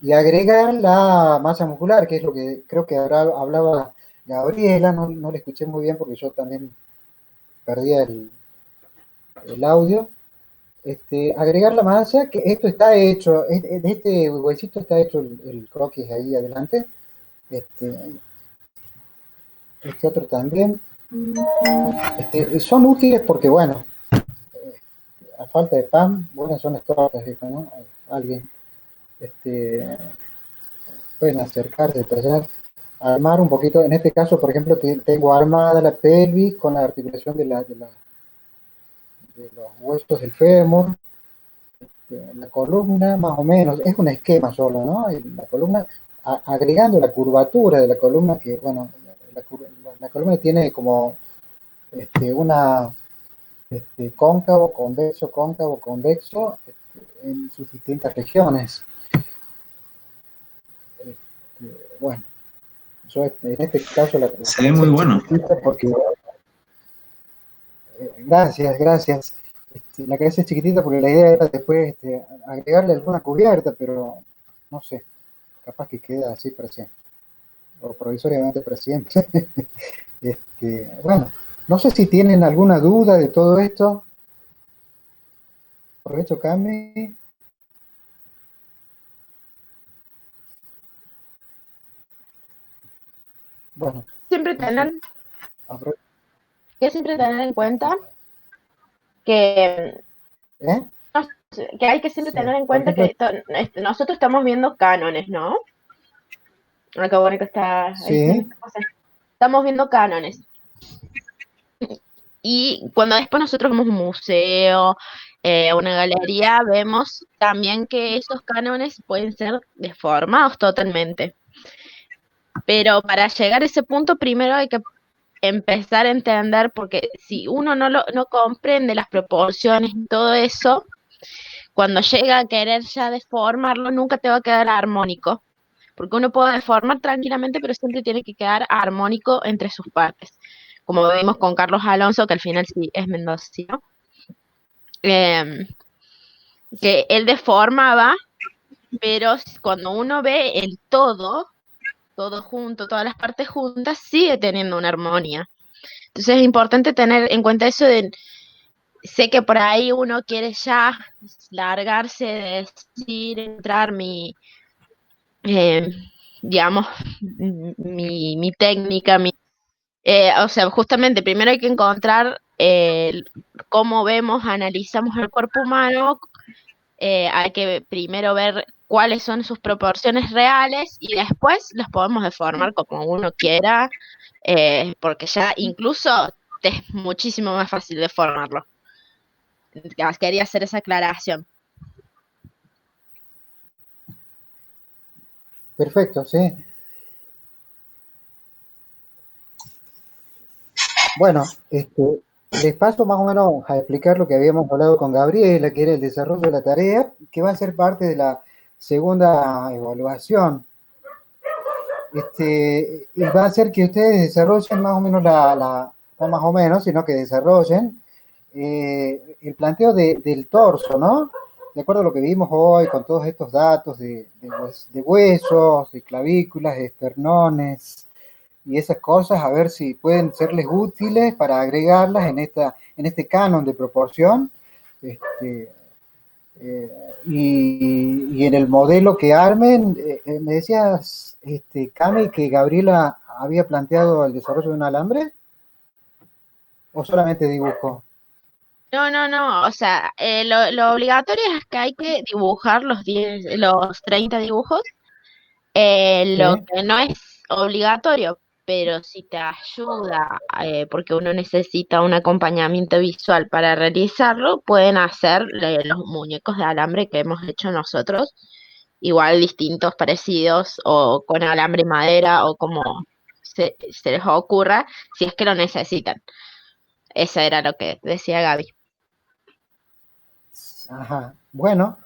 y agregar la masa muscular, que es lo que creo que hablaba Gabriela, no le escuché muy bien porque yo también perdía el audio. Agregar la masa, que esto está hecho, de este huesito está hecho el croquis ahí adelante. Este otro también. Son útiles porque, bueno, a falta de pan, buenas son las tortas, dijo, ¿no? Alguien. Pueden acercarse, detallar, armar un poquito. En este caso, por ejemplo, tengo armada la pelvis con la articulación de los huesos del fémur. La columna, más o menos, es un esquema solo, ¿no? La columna, agregando la curvatura de la columna, que, bueno, la columna tiene como una cóncavo, convexo, en sus distintas regiones. Bueno, yo en este caso se ve muy bueno. Porque, gracias. La cabeza es chiquitita porque la idea era después agregarle alguna cubierta, pero no sé, capaz que queda así para siempre, o provisoriamente para siempre. Bueno, no sé si tienen alguna duda de todo esto. Aprovecho, Cami. Bueno. Siempre tener en cuenta que hay que siempre tener en cuenta que nosotros estamos viendo cánones, ¿no? Qué bueno que está sí. estamos viendo cánones. Y cuando después nosotros vamos a un museo, una galería, vemos también que esos cánones pueden ser deformados totalmente. Pero para llegar a ese punto, primero hay que empezar a entender, porque si uno no comprende las proporciones y todo eso, cuando llega a querer ya deformarlo, nunca te va a quedar armónico. Porque uno puede deformar tranquilamente, pero siempre tiene que quedar armónico entre sus partes. Como vimos con Carlos Alonso, que al final sí es mendocino, eh, que él deformaba, pero cuando uno ve el todo junto, todas las partes juntas, sigue teniendo una armonía. Entonces es importante tener en cuenta eso de, sé que por ahí uno quiere ya largarse de decir, entrar eh, digamos, mi técnica, o sea, justamente primero hay que encontrar cómo vemos, analizamos el cuerpo humano, hay que primero ver cuáles son sus proporciones reales y después los podemos deformar como uno quiera, porque ya incluso te es muchísimo más fácil deformarlo. Quería hacer esa aclaración. Perfecto, sí. Bueno, les paso más o menos a explicar lo que habíamos hablado con Gabriela, que era el desarrollo de la tarea, que va a ser parte de la segunda evaluación. Y va a ser que ustedes desarrollen más o menos no más o menos, sino que desarrollen el planteo del torso, ¿no? De acuerdo a lo que vimos hoy, con todos estos datos de huesos, de clavículas, de esternones y esas cosas, a ver si pueden serles útiles para agregarlas en este canon de proporción. Y en el modelo que armen, me decías, Cami, que Gabriela había planteado el desarrollo de un alambre, o solamente dibujo. No, o sea, lo obligatorio es que hay que dibujar los 30 dibujos. Lo Sí. que no es obligatorio, pero si te ayuda, porque uno necesita un acompañamiento visual para realizarlo, pueden hacer los muñecos de alambre que hemos hecho nosotros, igual distintos, parecidos, o con alambre y madera, o como se les ocurra, si es que lo necesitan. Eso era lo que decía Gaby. Ajá. Bueno,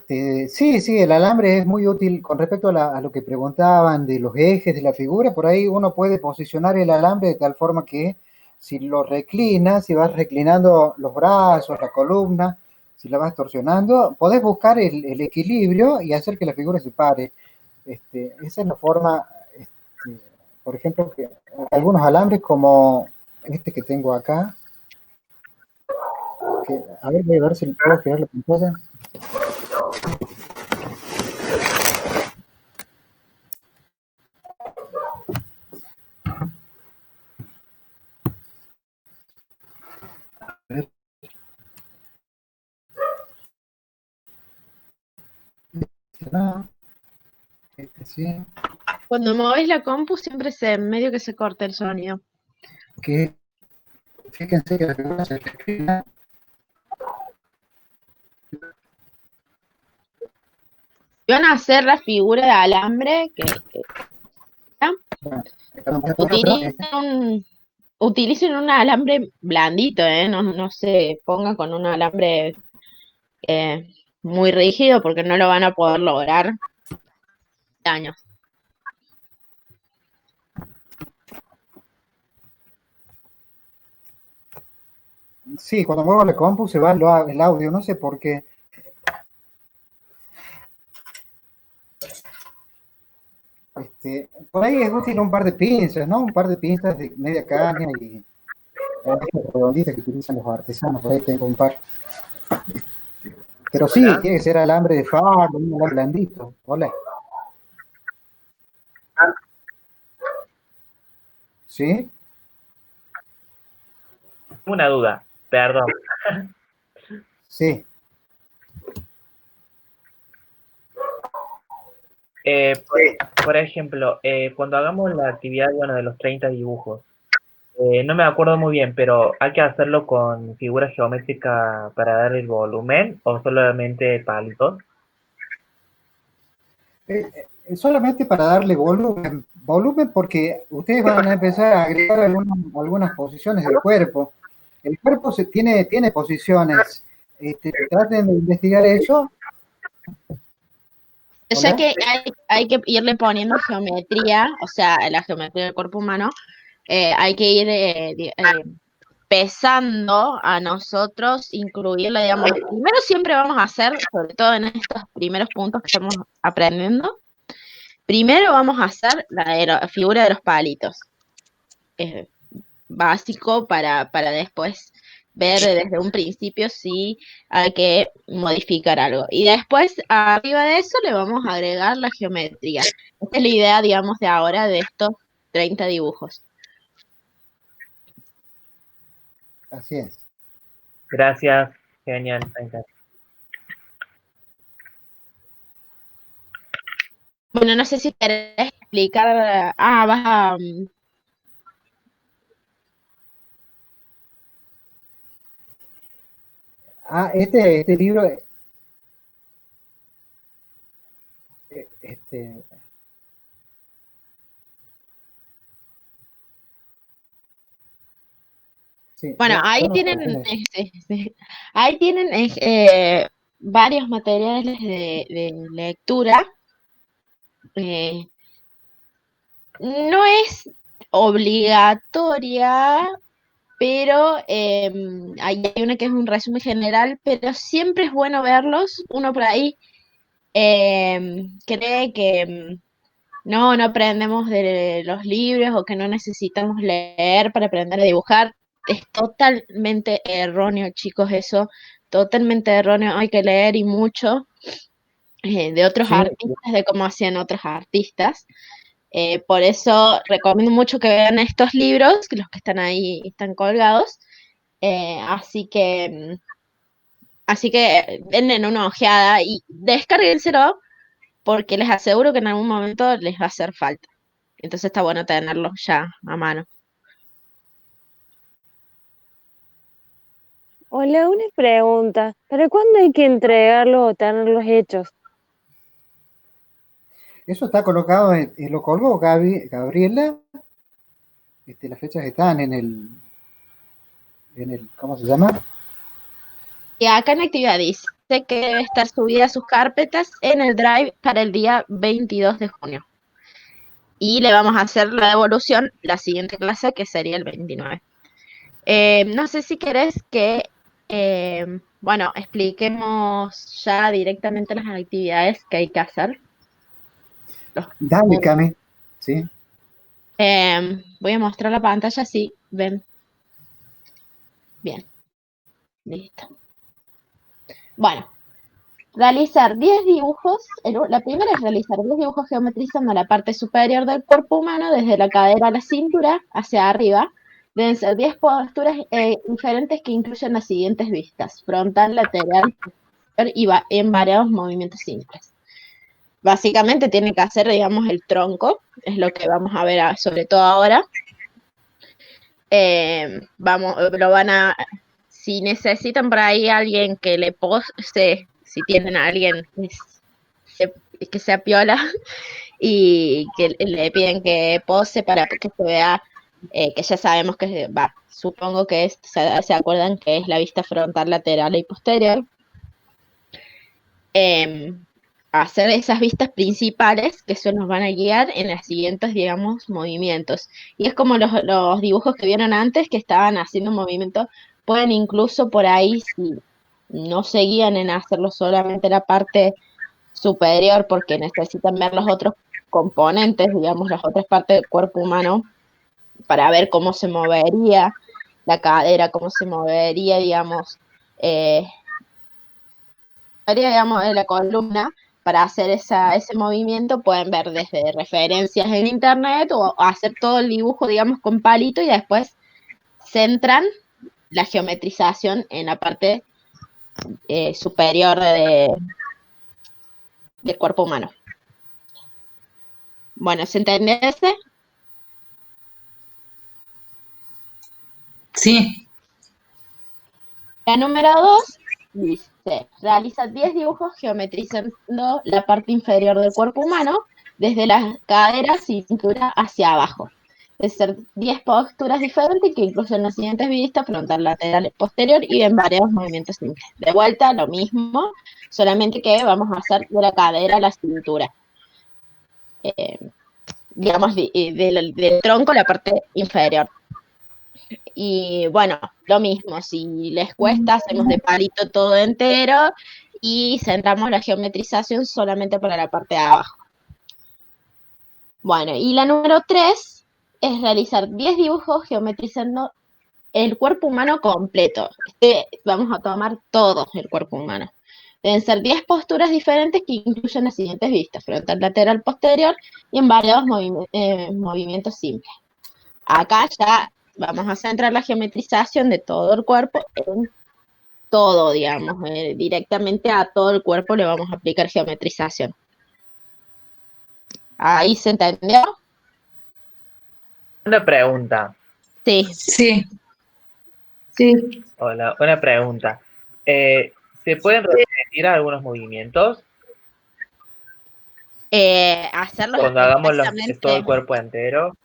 sí, el alambre es muy útil con respecto a lo que preguntaban de los ejes de la figura. Por ahí uno puede posicionar el alambre de tal forma que si lo reclinas, si vas reclinando los brazos, la columna, si la vas torsionando, podés buscar el equilibrio y hacer que la figura se pare. Esa es la forma, por ejemplo, que algunos alambres como este que tengo acá, a ver, voy a ver si puedo girar la pantalla. No, sí. Cuando mueves la compu siempre medio que se corta el sonido. Que fíjense que la figura se reclina. Van a hacer la figura de alambre utilicen un alambre blandito, no se pongan con un alambre muy rígido porque no lo van a poder lograr daños. Sí, cuando muevo la compu se va el audio, no sé por qué. Por ahí es útil un par de pinzas, ¿no? Un par de pinzas de media caña y redonditas que utilizan los artesanos, por ahí tengo un par. Pero sí, Hola. tiene que ser alambre de fardo, un alambre blandito. Hola. ¿Sí? Una duda, perdón. Sí. por ejemplo, cuando hagamos la actividad, bueno, de los 30 dibujos, no me acuerdo muy bien, pero ¿hay que hacerlo con figuras geométricas para dar el volumen o solamente palitos? Solamente para darle volumen porque ustedes van a empezar a agregar algunas posiciones del cuerpo. El cuerpo tiene posiciones. Traten de investigar eso. Ya ¿Hola? que hay que irle poniendo geometría, o sea, la geometría del cuerpo humano, hay que ir empezando a nosotros incluirla, digamos, primero siempre vamos a hacer, sobre todo en estos primeros puntos que estamos aprendiendo, primero vamos a hacer la figura de los palitos. Es básico para después ver desde un principio si hay que modificar algo. Y después, arriba de eso, le vamos a agregar la geometría. Esta es la idea, digamos, de ahora de estos 30 dibujos. Así es. Gracias, genial, me encanta. Bueno, no sé si querés explicar. Vas a. Este libro, sí, Bueno, ahí yo no sé quién tienen, es. ahí tienen varios materiales de lectura. No es obligatoria, pero ahí hay una que es un resumen general, pero siempre es bueno verlos. Uno por ahí cree que no aprendemos de los libros o que no necesitamos leer para aprender a dibujar. Es totalmente erróneo, chicos, eso. Totalmente erróneo. Hay que leer y mucho de otros Sí, artistas, de cómo hacían otros artistas. Por eso recomiendo mucho que vean estos libros, que los que están ahí están colgados. Así que denle una ojeada y descárguenselo porque les aseguro que en algún momento les va a hacer falta. Entonces está bueno tenerlos ya a mano. Hola, una pregunta. ¿Para cuándo hay que entregarlos o tenerlos hechos? eso está colocado, lo colgó Gabriela. Las fechas están ¿cómo se llama? Y acá en actividad dice que debe estar subida a sus carpetas en el Drive para el día 22 de junio. Y le vamos a hacer la devolución la siguiente clase, que sería el 29. No sé si querés que, bueno, expliquemos ya directamente las actividades que hay que hacer. Dale, Cami. Sí. Voy a mostrar la pantalla, sí, ven. Bien, listo. Bueno, realizar 10 dibujos. La primera es realizar 10 dibujos geometrizando la parte superior del cuerpo humano, desde la cadera a la cintura hacia arriba. Deben ser 10 posturas diferentes que incluyen las siguientes vistas: frontal, lateral y en variados movimientos simples. Básicamente tiene que hacer, digamos, el tronco, es lo que vamos a ver sobre todo ahora. Si necesitan por ahí alguien que le pose, si tienen a alguien que sea piola y que le piden que pose para que se vea, que ya sabemos que supongo que se acuerdan que es la vista frontal, lateral y posterior. Hacer esas vistas principales, que eso nos van a guiar en los siguientes, digamos, movimientos. Y es como los dibujos que vieron antes, que estaban haciendo movimiento, pueden incluso por ahí, si no se guían en hacerlo solamente la parte superior, porque necesitan ver los otros componentes, digamos, las otras partes del cuerpo humano, para ver cómo se movería la cadera, cómo se movería, digamos, la columna. Para hacer ese movimiento pueden ver desde referencias en internet o hacer todo el dibujo, digamos, con palito y después centran la geometrización en la parte superior del cuerpo humano. Bueno, ¿se entiende ese? Sí. La número 2 dice, realiza 10 dibujos geometrizando la parte inferior del cuerpo humano, desde la cadera, cintura hacia abajo. De ser 10 posturas diferentes que incluyen las siguientes vistas: frontal, lateral, posterior y en varios movimientos simples. De vuelta, lo mismo, solamente que vamos a hacer de la cadera a la cintura. Digamos, del tronco, la parte inferior. Y bueno, lo mismo, si les cuesta, hacemos de palito todo entero y centramos la geometrización solamente para la parte de abajo. Bueno, y la número 3 es realizar 10 dibujos geometrizando el cuerpo humano completo. Vamos a tomar todo el cuerpo humano. Deben ser 10 posturas diferentes que incluyen las siguientes vistas: frontal, lateral, posterior y en variados movimientos simples. Acá ya vamos a centrar la geometrización de todo el cuerpo en todo, digamos, directamente a todo el cuerpo le vamos a aplicar geometrización. ¿Ahí se entendió? Una pregunta. Sí. Sí. Hola, una pregunta. ¿Se pueden repetir algunos movimientos Hacerlo cuando hagamos exactamente. todo el cuerpo entero?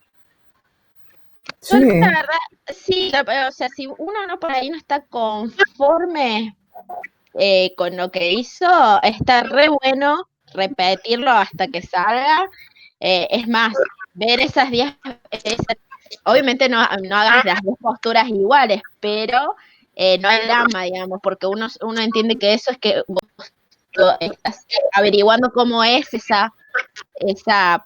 Yo, Sí, la verdad, sí, o sea, si uno no por ahí no está conforme con lo que hizo, está re bueno repetirlo hasta que salga. Es más, ver esas 10, obviamente no hagas las 10 posturas iguales, pero no hay drama, digamos, porque uno entiende que eso es que vos estás averiguando cómo es esa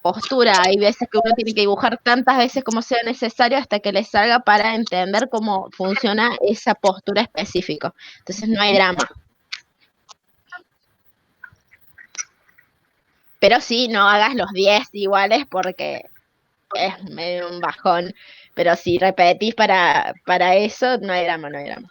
postura. Hay veces que uno tiene que dibujar tantas veces como sea necesario hasta que le salga para entender cómo funciona esa postura específica. Entonces no hay drama. Pero sí, no hagas los 10 iguales porque es medio un bajón. Pero si repetís para eso, no hay drama, no hay drama.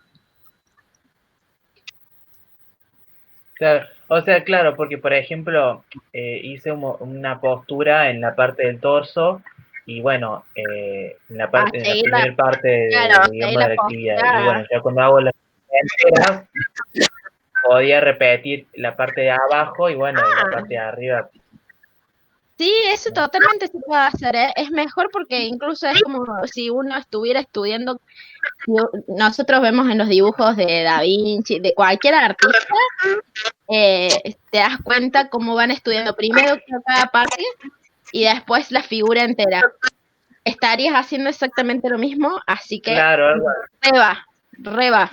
Claro, o sea, claro, porque por ejemplo, hice una postura en la parte del torso y bueno, en la primera parte claro, digamos, la de la actividad. postura. Y bueno, ya cuando hago las enteras, podía repetir la parte de abajo y bueno, y la parte de arriba. Sí, eso totalmente se puede hacer, ¿eh? Es mejor porque incluso es como si uno estuviera estudiando. Nosotros vemos en los dibujos de Da Vinci, de cualquier artista, te das cuenta cómo van estudiando primero cada parte y después la figura entera. Estarías haciendo exactamente lo mismo, así que Claro, algo así. reba.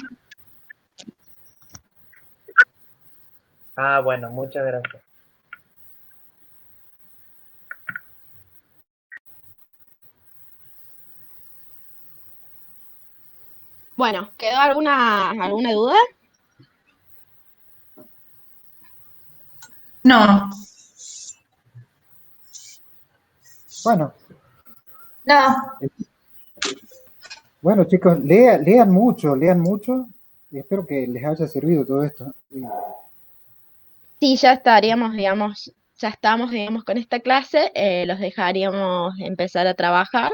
Ah, bueno, muchas gracias. Bueno, ¿quedó alguna duda? No. bueno. No. Bueno, chicos, lean mucho. Y espero que les haya servido todo esto. Sí, ya estaríamos, digamos, con esta clase, los dejaríamos empezar a trabajar.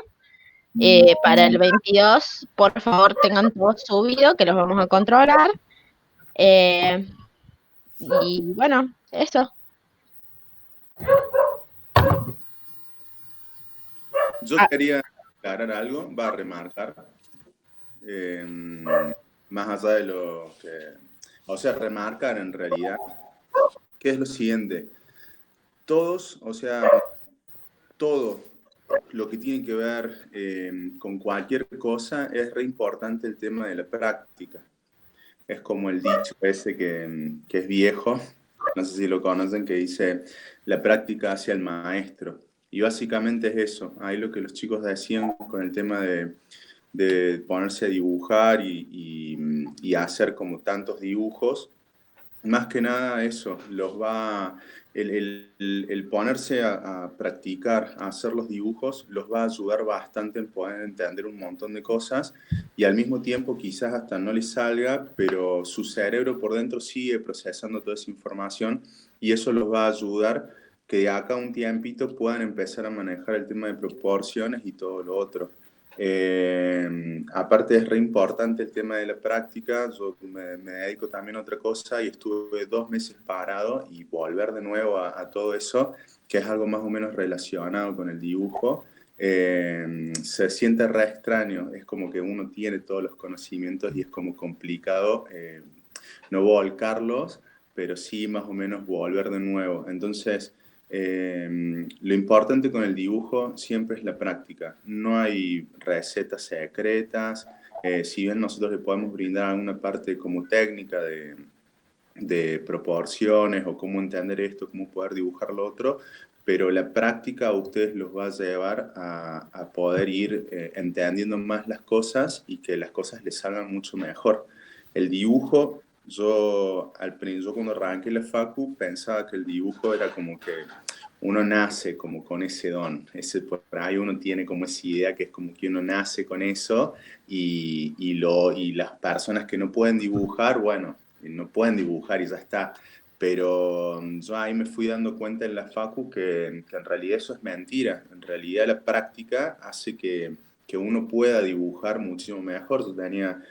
Para el 22, por favor, tengan todo subido, que los vamos a controlar. Y bueno, eso. Yo quería aclarar algo, va a remarcar, más allá de lo que, o sea, remarcar en realidad, que es lo siguiente, todos, o sea, todo lo que tiene que ver con cualquier cosa es re importante el tema de la práctica. Es como el dicho ese que es viejo, no sé si lo conocen, que dice, la práctica hacia el maestro. Y básicamente es eso, ahí lo que los chicos decían con el tema de ponerse a dibujar y hacer como tantos dibujos, más que nada eso, el ponerse a practicar, a hacer los dibujos, los va a ayudar bastante en poder entender un montón de cosas y al mismo tiempo quizás hasta no les salga, pero su cerebro por dentro sigue procesando toda esa información y eso los va a ayudar que de acá a un tiempito puedan empezar a manejar el tema de proporciones y todo lo otro. Aparte es re importante el tema de la práctica. Yo me dedico también a otra cosa y estuve 2 meses parado, y volver de nuevo a todo eso, que es algo más o menos relacionado con el dibujo, se siente re extraño. Es como que uno tiene todos los conocimientos y es como complicado no volcarlos, pero sí más o menos volver de nuevo. Entonces, lo importante con el dibujo siempre es la práctica. No hay recetas secretas. Si bien nosotros le podemos brindar alguna parte como técnica de proporciones o cómo entender esto, cómo poder dibujar lo otro, pero la práctica a ustedes los va a llevar a poder ir entendiendo más las cosas y que las cosas les salgan mucho mejor. El dibujo, yo cuando arranqué la facu pensaba que el dibujo era como que uno nace como con ese don, por ahí uno tiene como esa idea que es como que uno nace con eso, y las personas que no pueden dibujar, bueno, no pueden dibujar y ya está. Pero yo ahí me fui dando cuenta en la facu que en realidad eso es mentira. En realidad la práctica hace que uno pueda dibujar muchísimo mejor. Yo tenía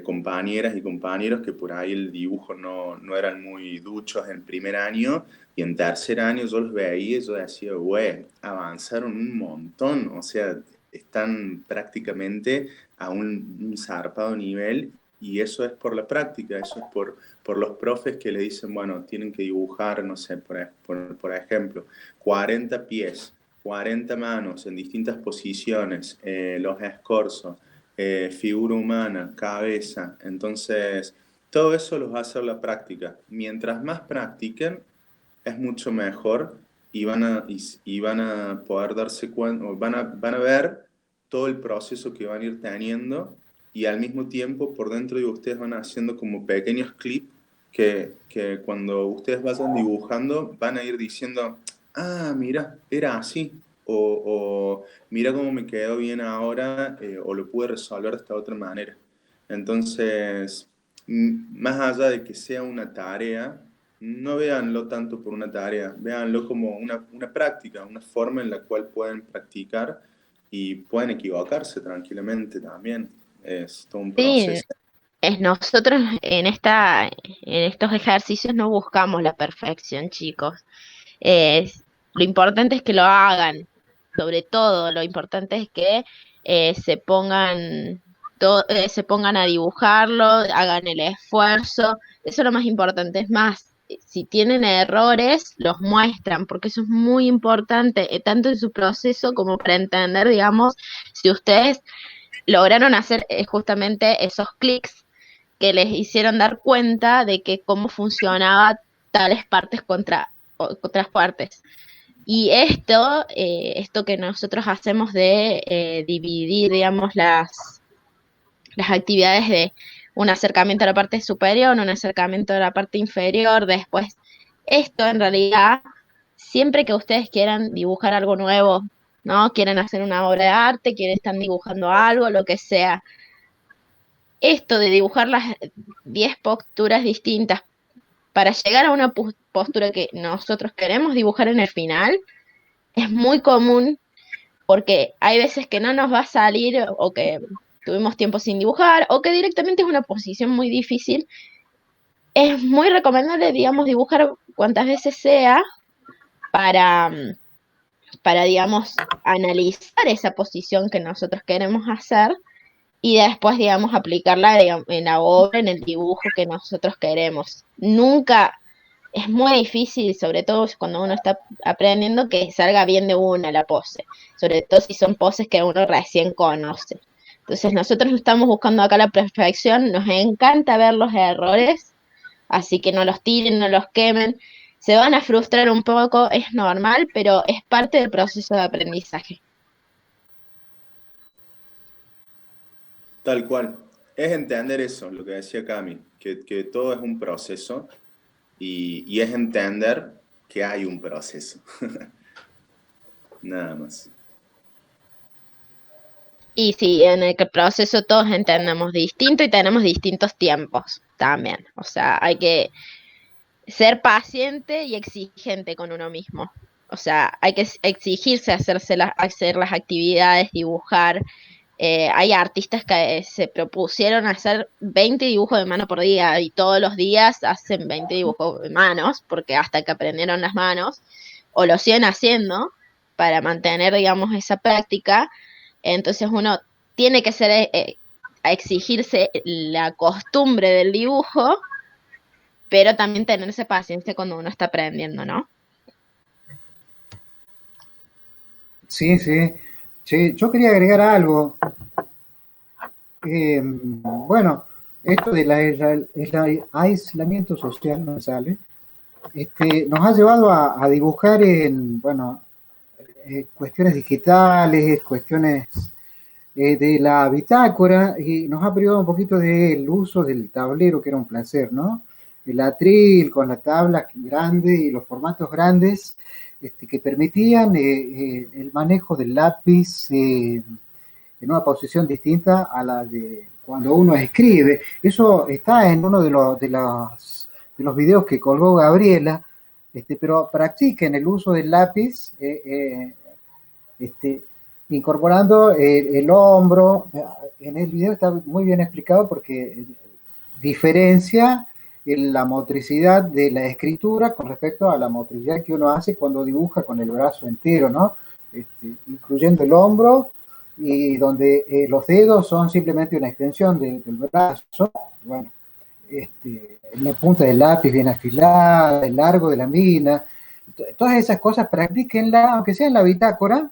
compañeras y compañeros que por ahí el dibujo no eran muy duchos en primer año, y en tercer año yo los veía y yo decía, güey, avanzaron un montón, o sea, están prácticamente a un zarpado nivel, y eso es por la práctica, eso es por los profes que le dicen, bueno, tienen que dibujar, no sé, por ejemplo, 40 pies, 40 manos en distintas posiciones, los escorzos, figura humana, cabeza. Entonces, todo eso los va a hacer la práctica. Mientras más practiquen, es mucho mejor, y van a poder darse cuenta, o van a ver todo el proceso que van a ir teniendo, y al mismo tiempo por dentro de ustedes van haciendo como pequeños clips que cuando ustedes vayan dibujando van a ir diciendo, ah, mira, era así, o mira cómo me quedó bien ahora, o lo pude resolver de esta otra manera. Entonces, más allá de que sea una tarea, no véanlo tanto por una tarea, véanlo como una práctica, una forma en la cual pueden practicar y pueden equivocarse tranquilamente también. Es todo un Sí, proceso. nosotros en estos ejercicios no buscamos la perfección, chicos. Lo importante es que lo hagan. Sobre todo, lo importante es que se pongan a dibujarlo, hagan el esfuerzo. Eso es lo más importante. Es más, si tienen errores, los muestran, porque eso es muy importante, tanto en su proceso como para entender, digamos, si ustedes lograron hacer justamente esos clics que les hicieron dar cuenta de que cómo funcionaba tales partes contra otras partes. Y esto que nosotros hacemos de dividir, digamos, las actividades de un acercamiento a la parte superior, un acercamiento a la parte inferior, después, esto en realidad, siempre que ustedes quieran dibujar algo nuevo, ¿no? Quieren hacer una obra de arte, quieren estar dibujando algo, lo que sea. Esto de dibujar las 10 posturas distintas para llegar a una postura que nosotros queremos dibujar en el final, es muy común porque hay veces que no nos va a salir o que tuvimos tiempo sin dibujar o que directamente es una posición muy difícil. Es muy recomendable, digamos, dibujar cuantas veces sea para, digamos, analizar esa posición que nosotros queremos hacer y después, digamos, aplicarla en la obra, en el dibujo que nosotros queremos. Nunca es muy difícil, sobre todo cuando uno está aprendiendo, que salga bien de una la pose, sobre todo si son poses que uno recién conoce. Entonces nosotros no estamos buscando acá la perfección, nos encanta ver los errores, así que no los tiren, no los quemen. Se van a frustrar un poco, es normal, pero es parte del proceso de aprendizaje. Tal cual. Es entender eso, lo que decía Cami, que todo es un proceso, y es entender que hay un proceso. Nada más. Y sí, en el proceso todos entendemos distinto y tenemos distintos tiempos también. O sea, hay que ser paciente y exigente con uno mismo. O sea, hay que exigirse hacer las actividades, dibujar. Hay artistas que se propusieron hacer 20 dibujos de mano por día y todos los días hacen 20 dibujos de manos, porque hasta que aprendieron las manos, o lo siguen haciendo para mantener, digamos, esa práctica. Entonces uno tiene que a exigirse la costumbre del dibujo, pero también tenerse paciencia cuando uno está aprendiendo, ¿no? Sí, sí. Sí, yo quería agregar algo. Bueno, esto del aislamiento social no me sale. Nos ha llevado a dibujar en, bueno, cuestiones digitales, cuestiones de la bitácora, y nos ha privado un poquito del uso del tablero, que era un placer, ¿no? El atril con la tabla grande y los formatos grandes que permitían el manejo del lápiz en una posición distinta a la de cuando uno escribe. Eso está en uno de los videos que colgó Gabriela, pero practiquen el uso del lápiz, incorporando el hombro. En el video está muy bien explicado porque diferencia la motricidad de la escritura con respecto a la motricidad que uno hace cuando dibuja con el brazo entero, ¿no? Incluyendo el hombro, y donde los dedos son simplemente una extensión del brazo. Bueno, la punta del lápiz bien afilada, el largo de la mina, todas esas cosas practíquenla, aunque sea en la bitácora,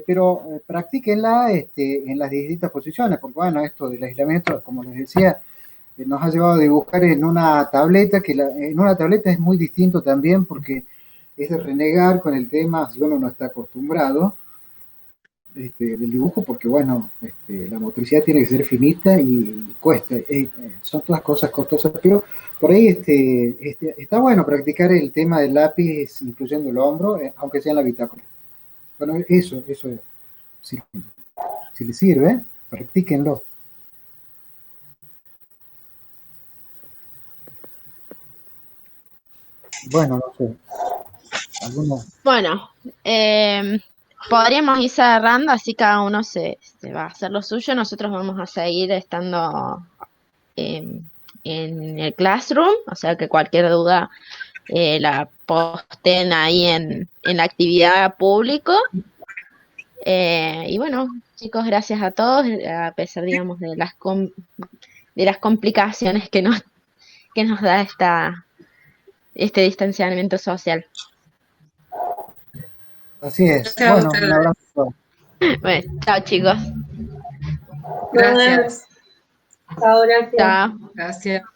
pero practíquenla en las distintas posiciones, porque bueno, esto del aislamiento, como les decía, nos ha llevado a dibujar en una tableta, en una tableta es muy distinto también, porque es de renegar con el tema, si uno no está acostumbrado, del dibujo, porque bueno, la motricidad tiene que ser finita y cuesta, son todas cosas costosas, pero por ahí está bueno practicar el tema del lápiz, incluyendo el hombro, aunque sea en la bitácora. Bueno, eso si les sirve, practíquenlo. Bueno, no sé. Bueno, podríamos ir cerrando, así cada uno se va a hacer lo suyo. Nosotros vamos a seguir estando en el Classroom, o sea que cualquier duda la posten ahí en la actividad público. Y bueno, chicos, gracias a todos, a pesar, digamos, de las complicaciones que nos da este distanciamiento social. Así es. Gracias a Bueno, ustedes. un abrazo. Bueno, chao, chicos. Gracias. Chao, gracias. Chao. Gracias.